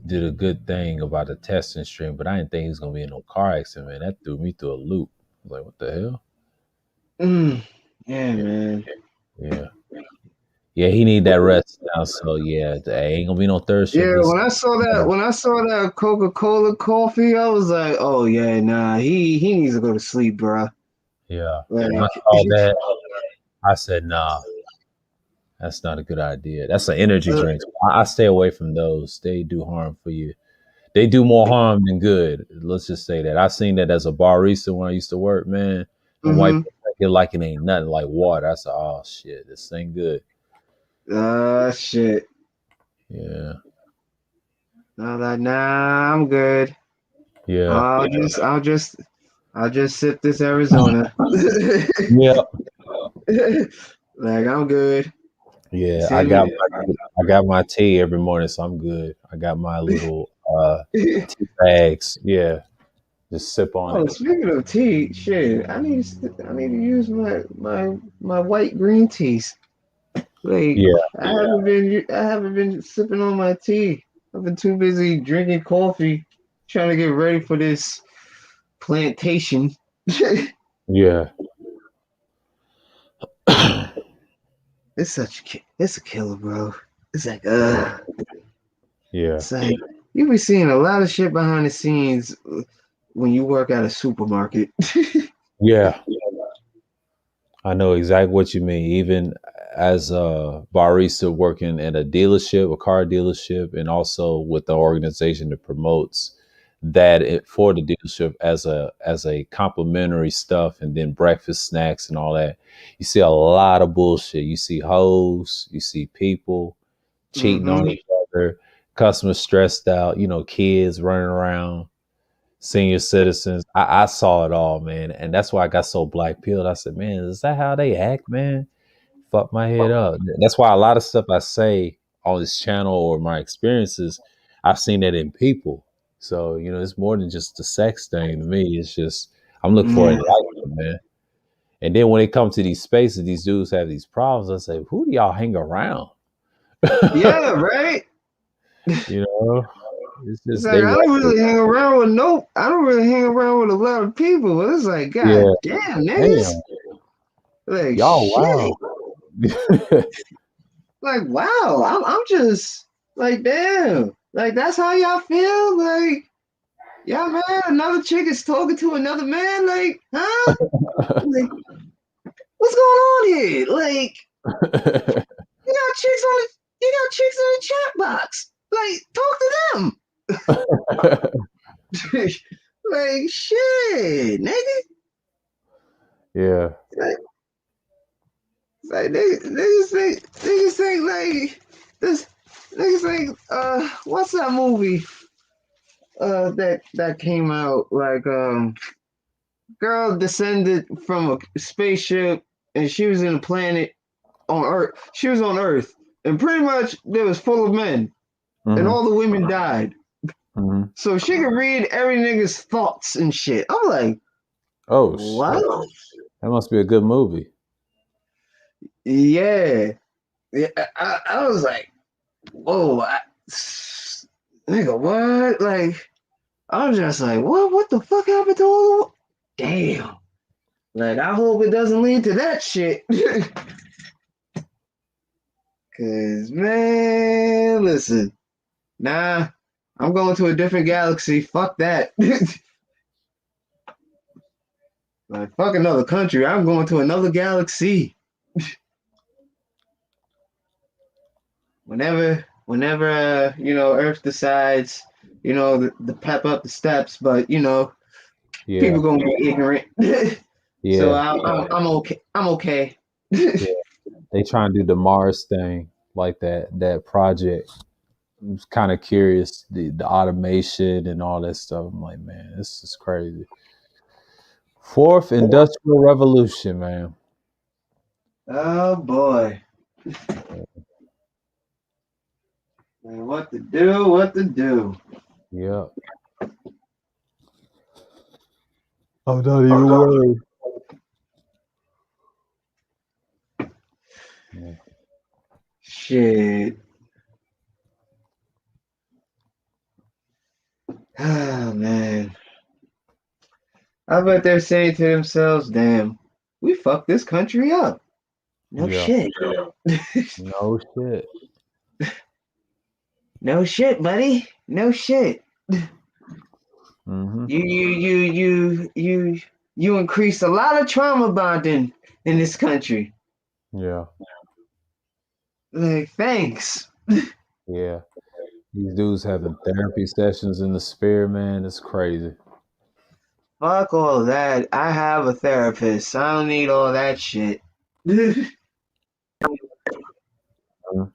did a good thing about the testing stream, but I didn't think he was gonna be in no car accident, man. That threw me through a loop. I was like, what the hell? Mm, yeah, Yeah, man. yeah, yeah. He need that rest now. So yeah, there ain't gonna be no third shift. Yeah, This, when I saw that Coca-Cola coffee, I was like, oh yeah, nah, he needs to go to sleep, bro. yeah. When I Like, saw that, I said, nah, that's not a good idea. That's an energy uh, drink. I stay away from those. They do harm for you. They do more harm than good. Let's just say that. I seen that as a barista when I used to work, man. And white mm-hmm. people take it like it ain't nothing like water. I said, oh shit, this ain't good. Shit. Yeah. I was like, nah, I'm good. Yeah. I'll just sip this Arizona. Yeah. Like I'm good. Yeah. I Send got me. my tea every morning, so I'm good. I got my little tea bags. Yeah. Just sip on Oh, it. speaking of tea, shit, I need to use my white green teas. Like Yeah. I haven't been sipping on my tea. I've been too busy drinking coffee, trying to get ready for this plantation. Yeah. It's a killer, bro. It's like Yeah. it's like you be seeing a lot of shit behind the scenes when you work at a supermarket. Yeah. I know exactly what you mean. Even as a barista working at a dealership, a car dealership, and also with the organization that promotes for the dealership as a complimentary stuff, and then breakfast snacks and all that. You see a lot of bullshit. You see hoes, you see people cheating on Mm-hmm. each other, customers stressed out, kids running around, senior citizens. I saw it all, man, and that's why I got so black pilled. I said, man, is that how they act, man? Fuck my head up. That's why a lot of stuff I say on this channel or my experiences, I've seen that in people. So it's more than just the sex thing to me. It's just I'm looking for Mm. enlightenment, man. And then when it comes to these spaces, these dudes have these problems. I say, who do y'all hang around? Yeah, right. you know, it's It's just like they I don't reckless. really hang around with no. I don't really hang around with a lot of people. But it's like, Yeah, god damn, niggas. damn, Like y'all, shit. wow. Like wow. I'm just like damn. Like that's how y'all feel. Like yeah, man. Another chick is talking to another man. Like huh? Like what's going on here? Like you got chicks in the chat box. Like talk to them. Like shit, nigga. Yeah, Like, Like niggas think like this. Niggas think what's that movie that came out like girl descended from a spaceship and she was in a planet on Earth. She was on Earth and pretty much it was full of men and Mm-hmm. all the women died. Mm-hmm. So she could read every nigga's thoughts and shit. I'm like, Oh shit, what? that must be a good movie. Yeah. Yeah, I was like, whoa, nigga, what? Like, I was just like, what the fuck happened to all the damn. Like, I hope it doesn't lead to that shit. Cause man, listen, nah, I'm going to a different galaxy. Fuck that. Like, fuck another country. I'm going to another galaxy. Whenever Earth decides, to pep up the steps, but Yeah, people gonna be ignorant. So yeah, I'm okay. I'm okay. yeah. They try and do the Mars thing like that project. I was kind of curious the automation and all that stuff. I'm like, man, this is crazy. Fourth industrial revolution, man. Oh boy. Man, what to do? What to do? Yeah. I'm not even worried. Yeah. Shit. Oh man. I bet they're saying to themselves, damn, we fucked this country up. No Yeah. shit. No shit. No shit, buddy. No shit. Hmm. You increased a lot of trauma bonding in this country. Yeah. Like, thanks. Yeah. These dudes having therapy sessions in the sphere, man. It's crazy. Fuck all that. I have a therapist. I don't need all that shit. I Mhm.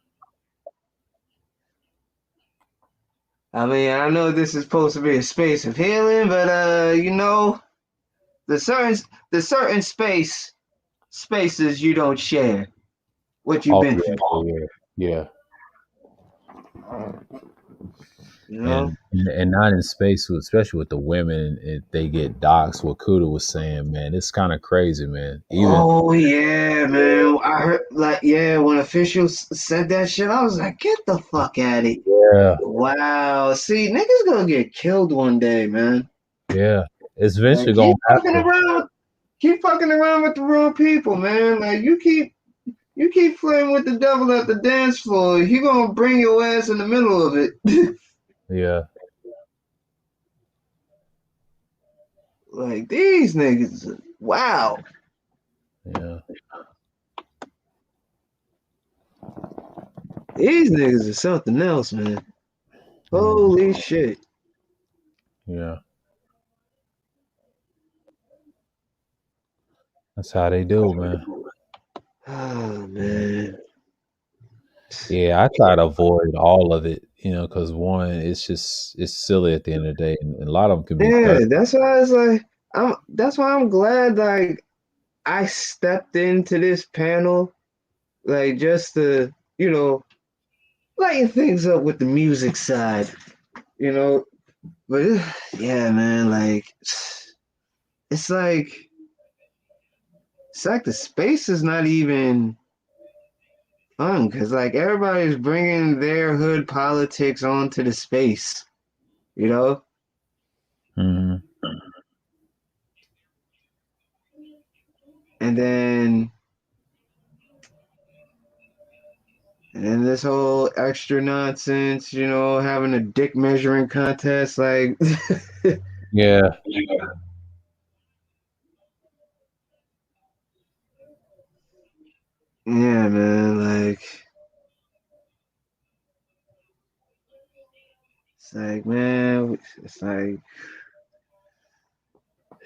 mean, I know this is supposed to be a space of healing, but the certain spaces you don't share what you've Oh been yeah, through. yeah, yeah. You know? And not in space, especially with the women, if they get doxxed. What Kuda was saying, man, it's kind of crazy, man. Even Oh yeah, man. I heard like yeah, when officials said that shit, I was like, get the fuck out of here. yeah, Wow. See, niggas gonna get killed one day, man. yeah, it's Like eventually gonna happen. keep fucking around with the wrong people, man. Like you keep flirting with the devil at the dance floor, he gonna bring your ass in the middle of it. Yeah, Like these niggas, wow. yeah, These niggas are something else, man. mhm, Holy shit. yeah. That's how they do, man. Oh Yeah, man. yeah. I try to avoid all of it, because one, it's silly at the end of the day, and a lot of them can be Yeah, thirsty. that's why it's like that's why I'm glad like I stepped into this panel, like just to, lighten things up with the music side, you know. But yeah, man, like it's like it's like the space is not even fun because like everybody's bringing their hood politics onto the space, you know. Hmm. And then this whole extra nonsense, having a dick measuring contest, like Yeah, yeah, man, like it's like man, it's like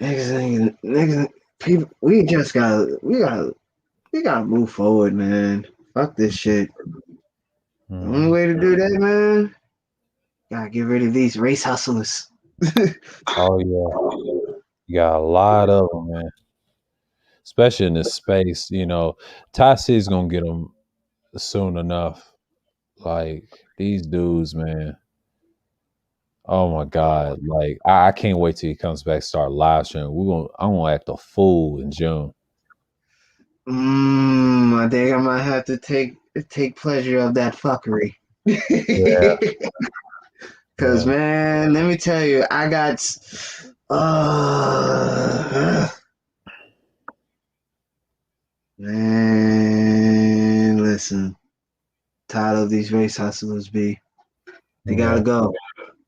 niggas, people, we got we gotta move forward, man. Fuck this shit. The only Mhm. way to do that, man, gotta get rid of these race hustlers. Oh yeah, you got a lot of them, man. Especially in this space, Ty's gonna get them soon enough. Like these dudes, man. Oh my god! Like I can't wait till he comes back. Start live streaming. I'm gonna act a fool in June. I think I might have to take pleasure of that fuckery. Yeah, Cause yeah, man, let me tell you, I got man, listen, tired of these race hustlers, B. They gotta yeah, go.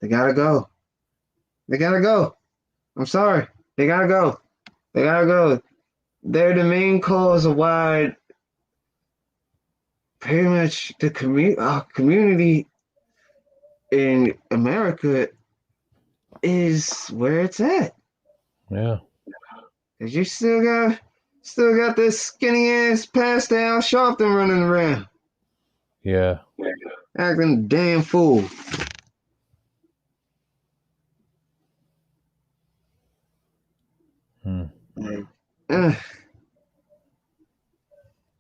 They gotta go. They gotta go. I'm sorry. They gotta go. They gotta go. They're the main cause of why pretty much the community in America is where it's at. yeah, 'Cause you still got this skinny ass pastor Al Sharpton running around yeah. acting a damn fool. Hmm. Like,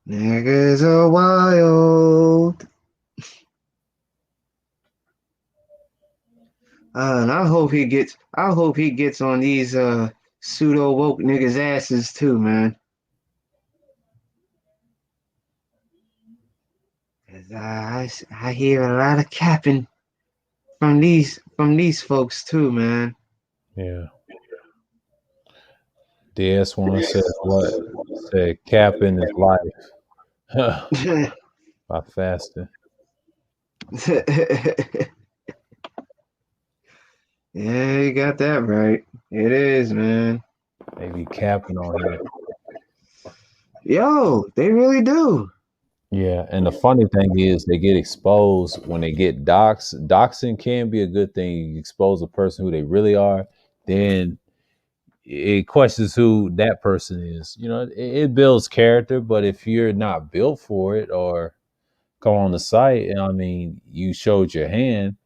niggas are wild. And I hope he gets on these pseudo woke niggas asses too, man. 'Cause I hear a lot of capping from these folks too, man. Yeah. DS1 says what? Said cap in his life by fasting. Yeah, you got that right. It is, man. They be capping on here. Yo, they really do. Yeah, and the funny thing is they get exposed when they get doxed. Doxing can be a good thing. You expose a person who they really are, then it questions who that person is. It builds character, but if you're not built for it or come on the site and you showed your hand,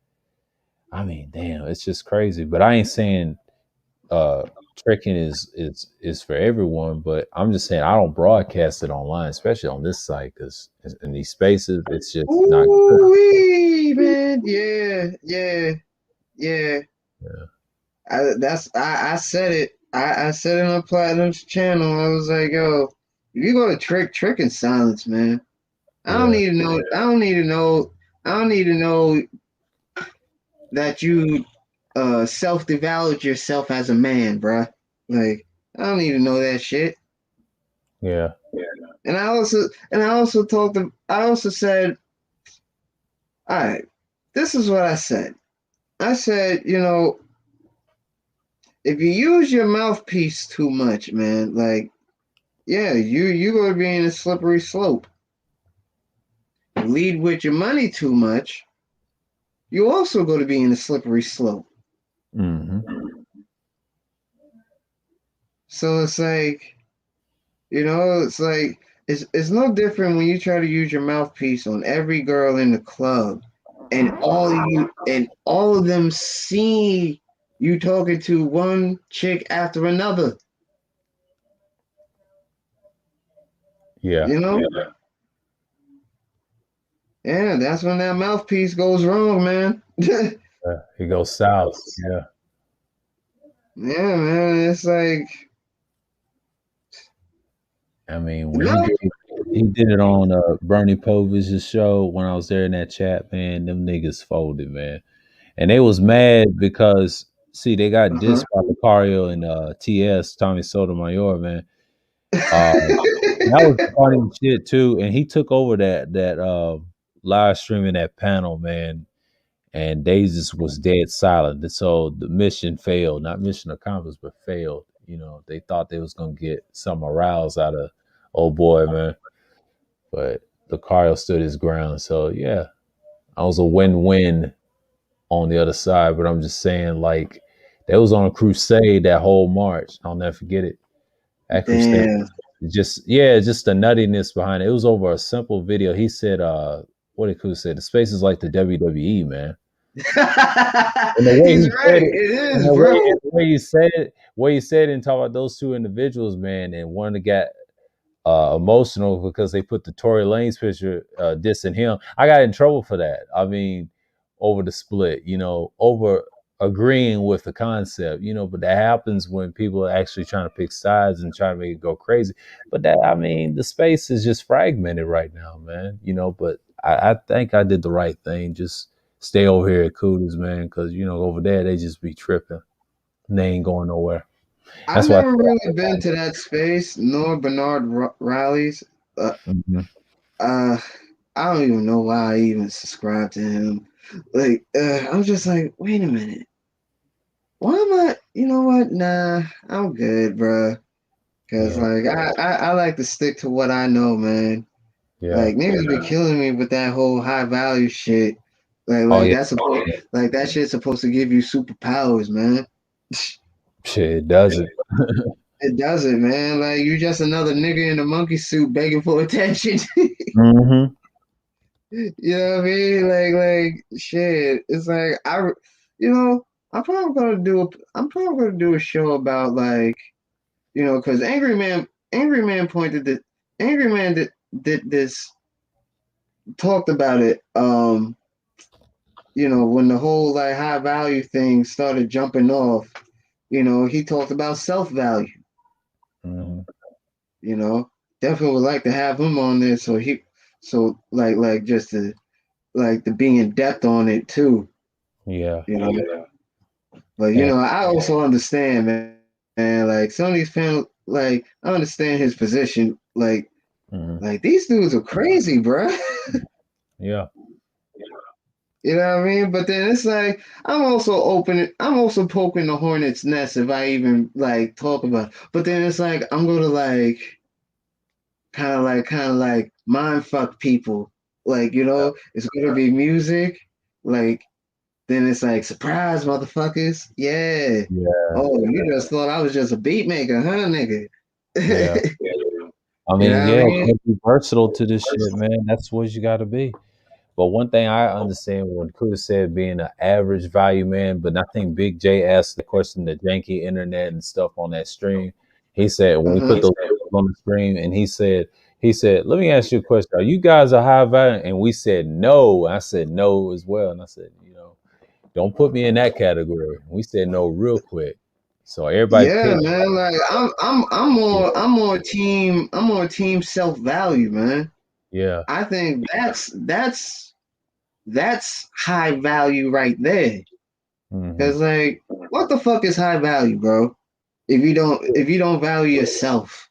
damn, it's just crazy. But I ain't saying uh tricking is for everyone, but I'm just saying I don't broadcast it online, especially on this site, because in these spaces it's just not good. Ooh, man. Yeah, yeah, yeah. Yeah, I said it. I said it on Platinum's channel. I was like, yo, if you go to trick in silence, man. I don't yeah, need to know. I don't need to know. I don't need to know that you self-devalued yourself as a man, bruh. Like, I don't need to know that shit. yeah, I also said, all right, this is what I said. I said, if you use your mouthpiece too much, man, like, yeah, you gonna be in a slippery slope. You lead with your money too much, you also going to be in a slippery slope. hmm, So it's no different when you try to use your mouthpiece on every girl in the club, and all of them see you talking to one chick after another. yeah. You know, yeah, that's when that mouthpiece goes wrong, man. Yeah, It goes south. Yeah, man, it's like when he no. did it on Bernie Povich's show when I was there in that chat, man. Them niggas folded, man. And they was mad because see they got Uh-huh. dissed by Lucario and TS Tommy Sotomayor, man. Uh, that was funny shit too. And he took over that live streaming that panel, man. And they just was dead silent. And so the mission failed, not mission accomplished, but failed. They thought they was gonna get some aroused out of old boy, man. But Lucario stood his ground. So yeah, I was a win-win on the other side, but I'm just saying, like, they was on a crusade that whole march. I'll never forget it. That crusade Damn. just the nuttiness behind it. It was over a simple video. He said, what did Kuda say? The space is like the WWE, man. And the way He's he right. said it, It and is, bro. the way he said it, and talk about those two individuals, man, and one that got emotional because they put the Tory Lanez picture dissing him. I got in trouble for that. I mean, over the split, over agreeing with the concept, but that happens when people are actually trying to pick sides and trying to make it go crazy. But I mean, the space is just fragmented right now, man, but I think I did the right thing. Just stay over here at Cooters, man, because, over there, they just be tripping. They ain't going nowhere. I've That's why. never really been to that space, nor Bernard Riley's. Uh, Mhm. uh, I don't even know why I even subscribe to him. Like, I'm just like, wait a minute. Why am I? You know what? Nah, I'm good, bro. Cause Yeah. like I like to stick to what I know, man. Yeah. Like niggas be killing me with that whole high value shit. Like Oh, like yeah. that's supposed like that shit's supposed to give you superpowers, man. Shit, it doesn't. It doesn't, man. Like you just another nigga in a monkey suit begging for attention. Hmm. You know what I mean? Like shit. It's like you know, I'm probably gonna do a show about like, because Angry Man pointed that Angry Man did this talked about it. When the whole like high value thing started jumping off, he talked about self value. Hmm. You know, definitely would like to have him on there so like just to be in depth on it too. Yeah. You know, but And I also understand, man. And like some of these fans, like I understand his position. mhm. Like these dudes are crazy, bro. Yeah. You know what I mean? But then it's like I'm also poking the hornet's nest if I even like talk about it. But then it's like I'm gonna like kind of like mind fuck people. Like, it's gonna be music. Like then it's like surprise motherfuckers. Yeah. Yeah. Oh, you just thought I was just a beat maker, huh, nigga? Yeah. I You mean, know what yeah, I you mean? gotta be versatile to this shit, man. That's what you gotta be. But one thing I understand when Kuda said being an average value man, but I think Big J asked the question, the janky internet and stuff on that stream. He said when we put Uh-huh. those videos on the stream, and he said, let me ask you a question. Are you guys a high value? And we said no. I said no as well. And I said, don't put me in that category. We said no real quick. So everybody Yeah, picked. man. Like I'm more team self value, man. Yeah. I think that's high value right there. Hmm. Cause like, what the fuck is high value, bro? If you don't value yourself,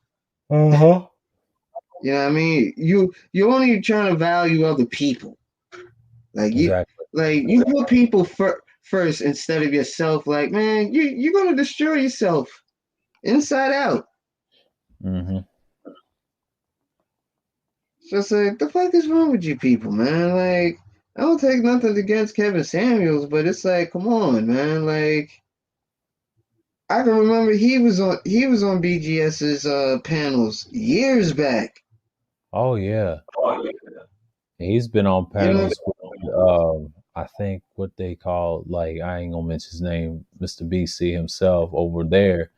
Uh-huh. you know what I mean? You're only trying to value other people. Like you Exactly. like you put people first instead of yourself. Like man, you're gonna destroy yourself inside out. Hmm. Just like the fuck is wrong with you people, man? Like I don't take nothing against Kevin Samuels, but it's like, come on, man. Like I can remember he was on BGS's panels years back. Oh yeah. He's been on You know, panels with, I think what they call, like, I ain't gonna mention his name, Mr. BC himself over there,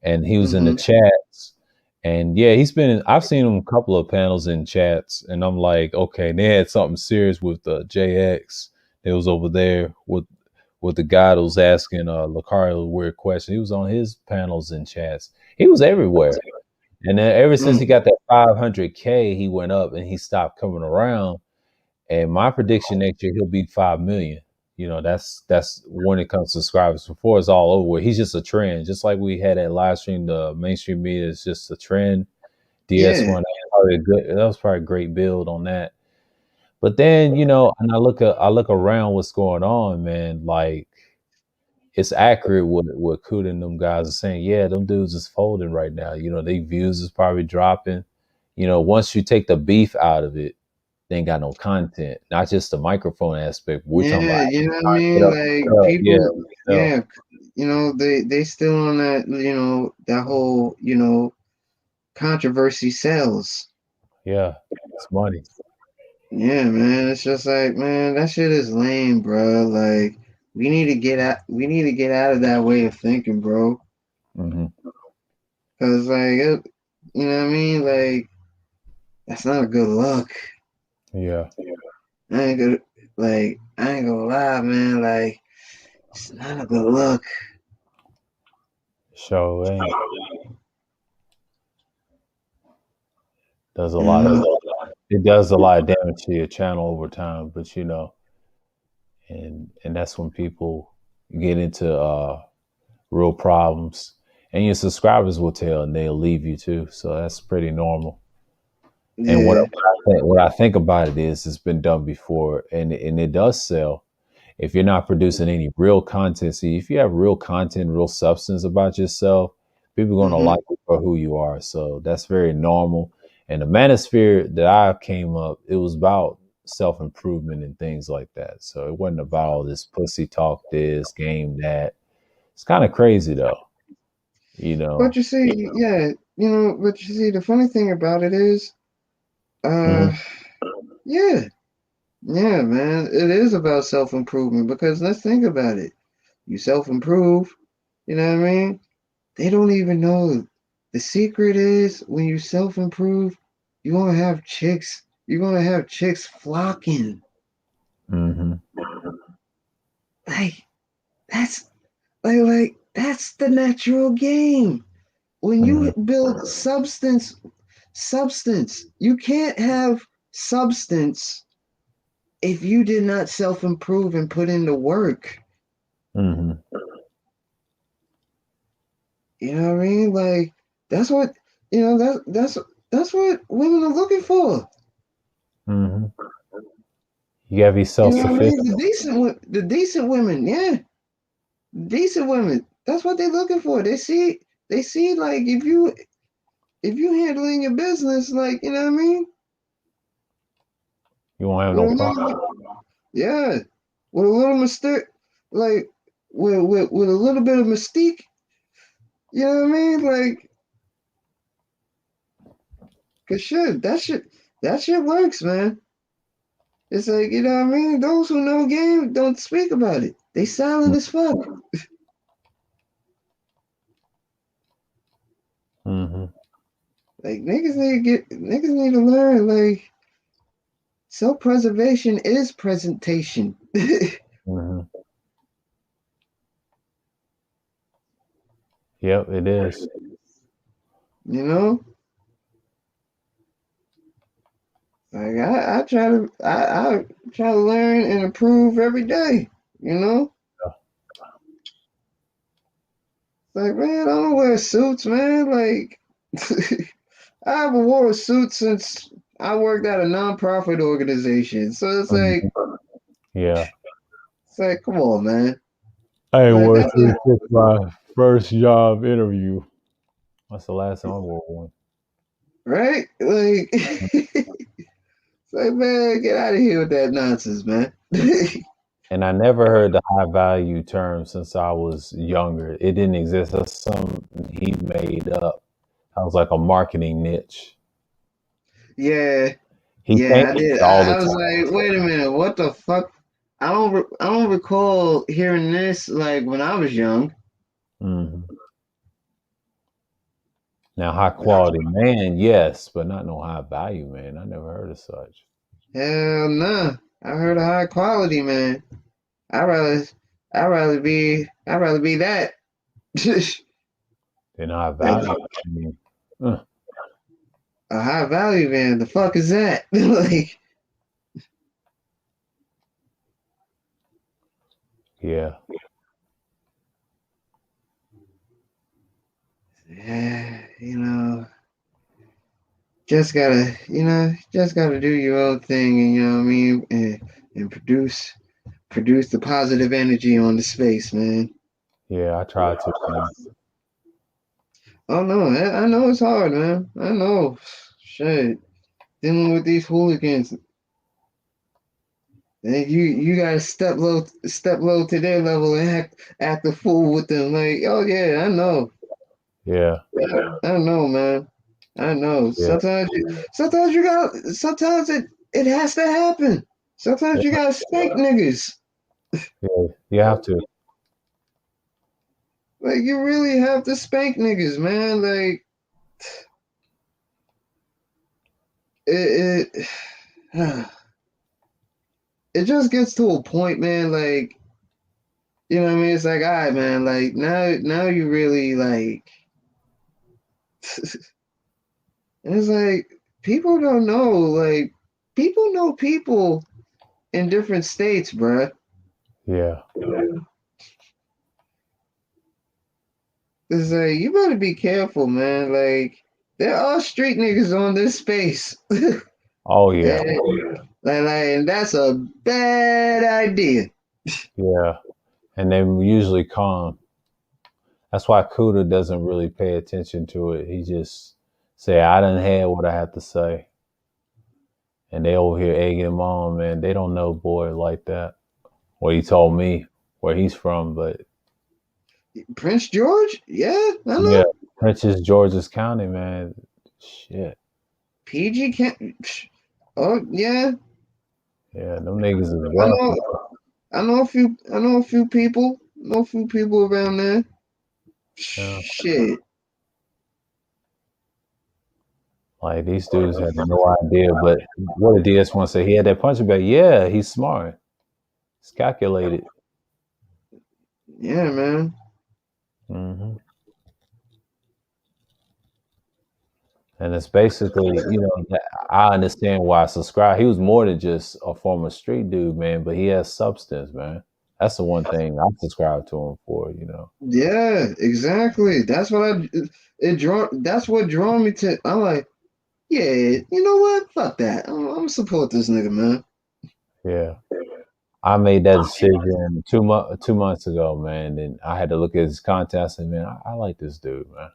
and he was in the hmm chats. And yeah, I've seen him a couple of panels in chats, and I'm like, okay, they had something serious with JX. They was over there with the guy that was asking Lucario a weird question. He was on his panels and chats. He was everywhere. And then ever since he got that 500K, he went up and he stopped coming around. And my prediction next year he'll beat 5 million. That's when it comes to subscribers. Before it's all over with, he's just a trend. Just like we had that live stream, the mainstream media is just a trend. yeah, DS1, that was probably a great build on that. But then, and I look around what's going on, man. Like it's accurate what Kuda and them guys are saying. Yeah, them dudes is folding right now. They views is probably dropping. Once you take the beef out of it, they ain't got no content, not just the microphone aspect. We're talking about yeah, you know what I get mean? up Like and yeah, people, so yeah, they still on that, that whole, controversy sells. Yeah, it's money. Yeah, man. It's just like, man, that shit is lame, bro. Like, we need to get out. We need to get out of that way of thinking, bro. Hmm. Cause like, you know what I mean? Like, that's not a good look. Yeah, I ain't gonna I ain't gonna lie, man. Like, it's not a good look. show ain't does a You lot of know? it does a lot of damage to your channel over time, but you know, and that's when people get into real problems, and your subscribers will tell, and they'll leave you too. So that's pretty normal. And Yeah. what I think about it is, it's been done before, and it does sell. If you're not producing any real content, see, if you have real content, real substance about yourself, people are going to Hmm. like you for who you are. So that's very normal. And the manosphere that I came up, it was about self improvement and things like that. So it wasn't about all this pussy talk, this game, that. It's kind of crazy though, you But know. you see, yeah, but you see, the funny thing about it is, uh, Hmm. yeah, yeah, man, it is about self improvement because let's think about it. You self improve, you know what I mean? They don't even know. The secret is when you self improve, you're gonna have chicks flocking. Hmm. Like that's that's the natural game. When Hmm. you build substance, you can't have substance if you did not self improve and put in the work. Hmm. You know what I mean? Like that's what that's what women are looking for. Hmm. You gotta be You self know what I mean? sufficient. The decent women, yeah, decent women. That's what they're looking for. They see like if you handling your business, like you know what I mean, You won't have with no a problem. little, yeah, with a little mistake, like with a little bit of mystique. You know what I mean? Like, cause that shit works, man. It's like you know what I mean. Those who know game don't speak about it. They silent as fuck. Hmm. Like niggas need to learn. Like self preservation is presentation. You Hmm. Yep, it is. know, like I try to learn and improve every day. You know, like man, I don't wear suits, man. Like I haven't worn a suit since I worked at a nonprofit organization. So Mhm. Yeah. it's like, come on, man. I ain't Like worked that's since my first job interview. That's the last time I wore one. right. Like, it's like, man, get out of here with that nonsense, man. And I never heard the high value term since I was younger. It didn't exist. That's something he made up. I was like a marketing niche. Yeah, He yeah, I changes did. it all the I was time. like, wait a minute, what the fuck? I don't recall hearing this like when I was young. Hmm. Now, high quality man, yes, but not no high value man. I never heard of such. Hell nah. I heard a high quality, man. I rather I rather be that. Then high value. A I mean, uh, high value man. The fuck is that? Like, yeah. yeah, just gotta do your own thing, and you know what I mean, and produce the positive energy on the space, man. Yeah, I tried to, man. Oh no, I know it's hard, man. I know, shit, dealing with these hooligans, and you gotta step low to their level and act a fool with them. Like, oh yeah, I know, Yeah. I know, man. I know. Yeah, Sometimes it has to happen. Sometimes you gotta spank niggas. yeah, you have to. Like you really have to spank niggas, man. Like it it just gets to a point, man. Like you know what I mean? It's like, all right, man. Like now you really like. And it's like people don't know. Like people know people in different states, bruh. Yeah. It's like you better be careful, man. Like there are street niggas on this space, Oh yeah. and and that's a bad idea. Yeah. And they usually calm. That's why Kuda doesn't really pay attention to it. He just say, I done had what I have to say. And they over here egging him on, man. They don't know boy like that. Well, he told me where he's from, but Prince George, yeah, I yeah, know. Prince's George's County, man. Shit. PG can't. Oh yeah, Yeah, them niggas is I rough. know. I know a few people. Know a few people around there. Yeah. Shit. Like these dudes had no idea. But what did DS1 say? He had that punching bag. Yeah, he's smart. He's calculated. Yeah, man. Hmm. And it's basically, I understand why I subscribe. He was more than just a former street dude, man, but he has substance, man. That's the one thing I subscribe to him for. Yeah, exactly. That's what draw me to. I'm like, yeah, you know what? Fuck that. I'm gonna support this nigga, man. Yeah. I made that decision 2 months ago, man. And I had to look at his content. I said, man, I like this dude, man.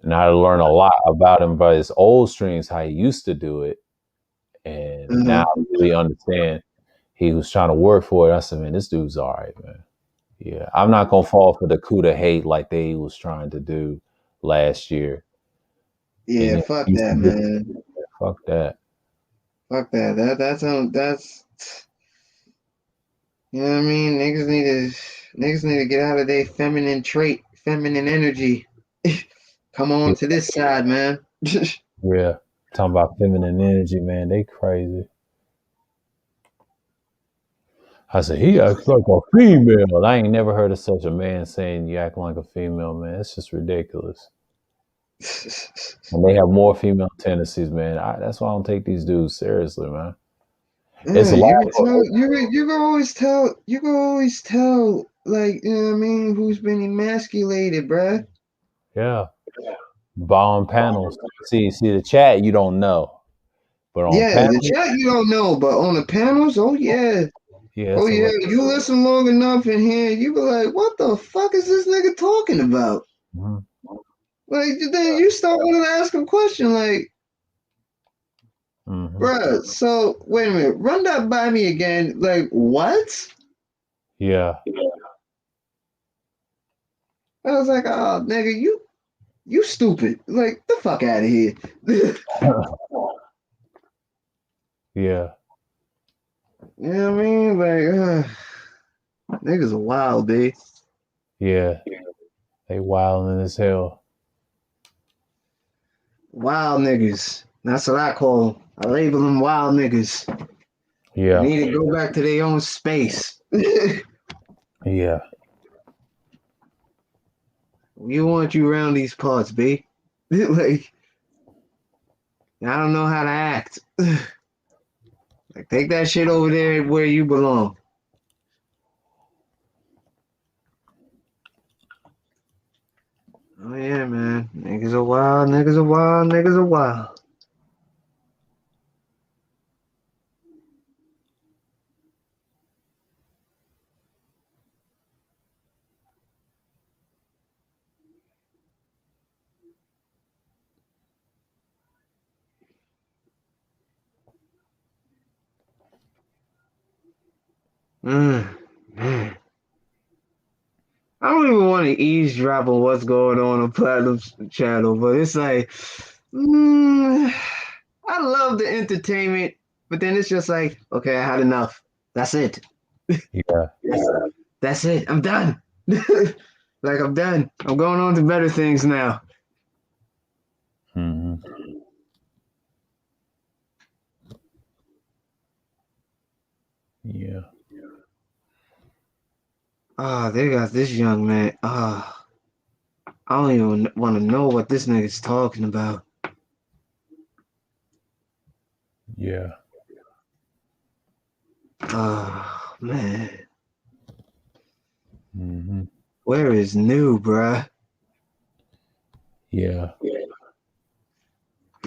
And I learned a lot about him by his old streams, how he used to do it. And now Uh-huh. I really understand he was trying to work for it. I said, man, this dude's all right, man. Yeah. I'm not gonna fall for the coup to hate like they was trying to do last year. And Yeah, fuck that, man. fuck that. Fuck that. That's you know what I mean? Niggas need to get out of their feminine trait, feminine energy. Come on Yeah. to this side, man. Yeah. Talking about feminine energy, man. They crazy. I said, he acts like a female. I ain't never heard of such a man saying you act like a female, man. It's just ridiculous. And they have more female tendencies, man. That's why I don't take these dudes seriously, man. It's Yeah, a lot. you can tell you can always tell like you know what I mean who's been emasculated, bruh. Yeah. Bomb panels. See the chat, you don't know. But on Yeah, the panels, chat you don't know, but on the panels, oh yeah. yeah, Oh it's a yeah. lot. You listen long enough in here, you be like, what the fuck is this nigga talking about? Mhm. Like then you start wanting to ask him question like, Mhm. bruh, so wait a minute, run that by me again. Like, what? Yeah. I was like, oh nigga, you stupid. Like, the fuck out of here. Yeah. You know what I mean? Like, niggas are wild, dude. Yeah. They wilding as hell. Wild niggas. That's what I call them. I label them wild niggas. They Yeah. need to go back to their own space. Yeah. We want you around these parts, B. Like, I don't know how to act. Like, take that shit over there where you belong. Oh yeah, man. Niggas are wild, niggas are wild, niggas are wild. Man. I don't even want to eavesdrop on what's going on Platinum's channel, but it's like, mm, I love the entertainment, but then it's just like, okay, I had enough. That's it. Yeah. That's it. I'm done. Like I'm done. I'm going on to better things now. Hmm. Yeah. Ah, they got this young man. Ah, I don't even want to know what this nigga's talking about. Yeah. Ah, man. Hmm. Where is new, bruh? Yeah.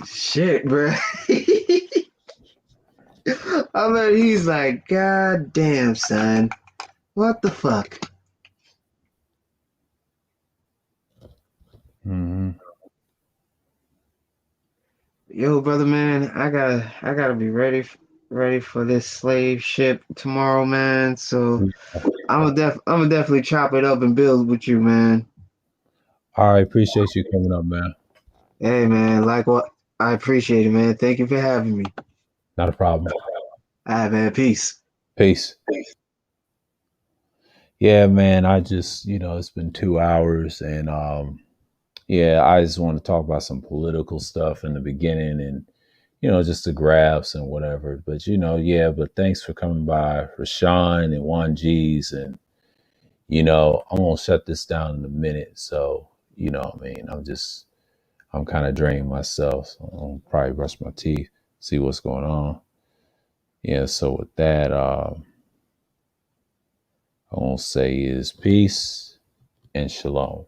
Shit, bruh. I mean, he's like, God damn, son. What the fuck? Hmm. Yo, brother, man, I gotta be ready for this slave ship tomorrow, man. So I'm gonna definitely chop it up and build with you, man. All right. Appreciate you coming up, man. Hey, man, like what? I appreciate it, man. Thank you for having me. Not a problem. All right, man. Peace. Peace. Yeah, man. I just, it's been 2 hours and, yeah, I just want to talk about some political stuff in the beginning and, just the graphs and whatever. But, yeah, but thanks for coming by, Rashawn and Juan G's. And, I'm going to shut this down in a minute. So, what I mean, I'm kind of drained myself. So I'll probably brush my teeth, see what's going on. Yeah. So with that, I won't say is peace and shalom.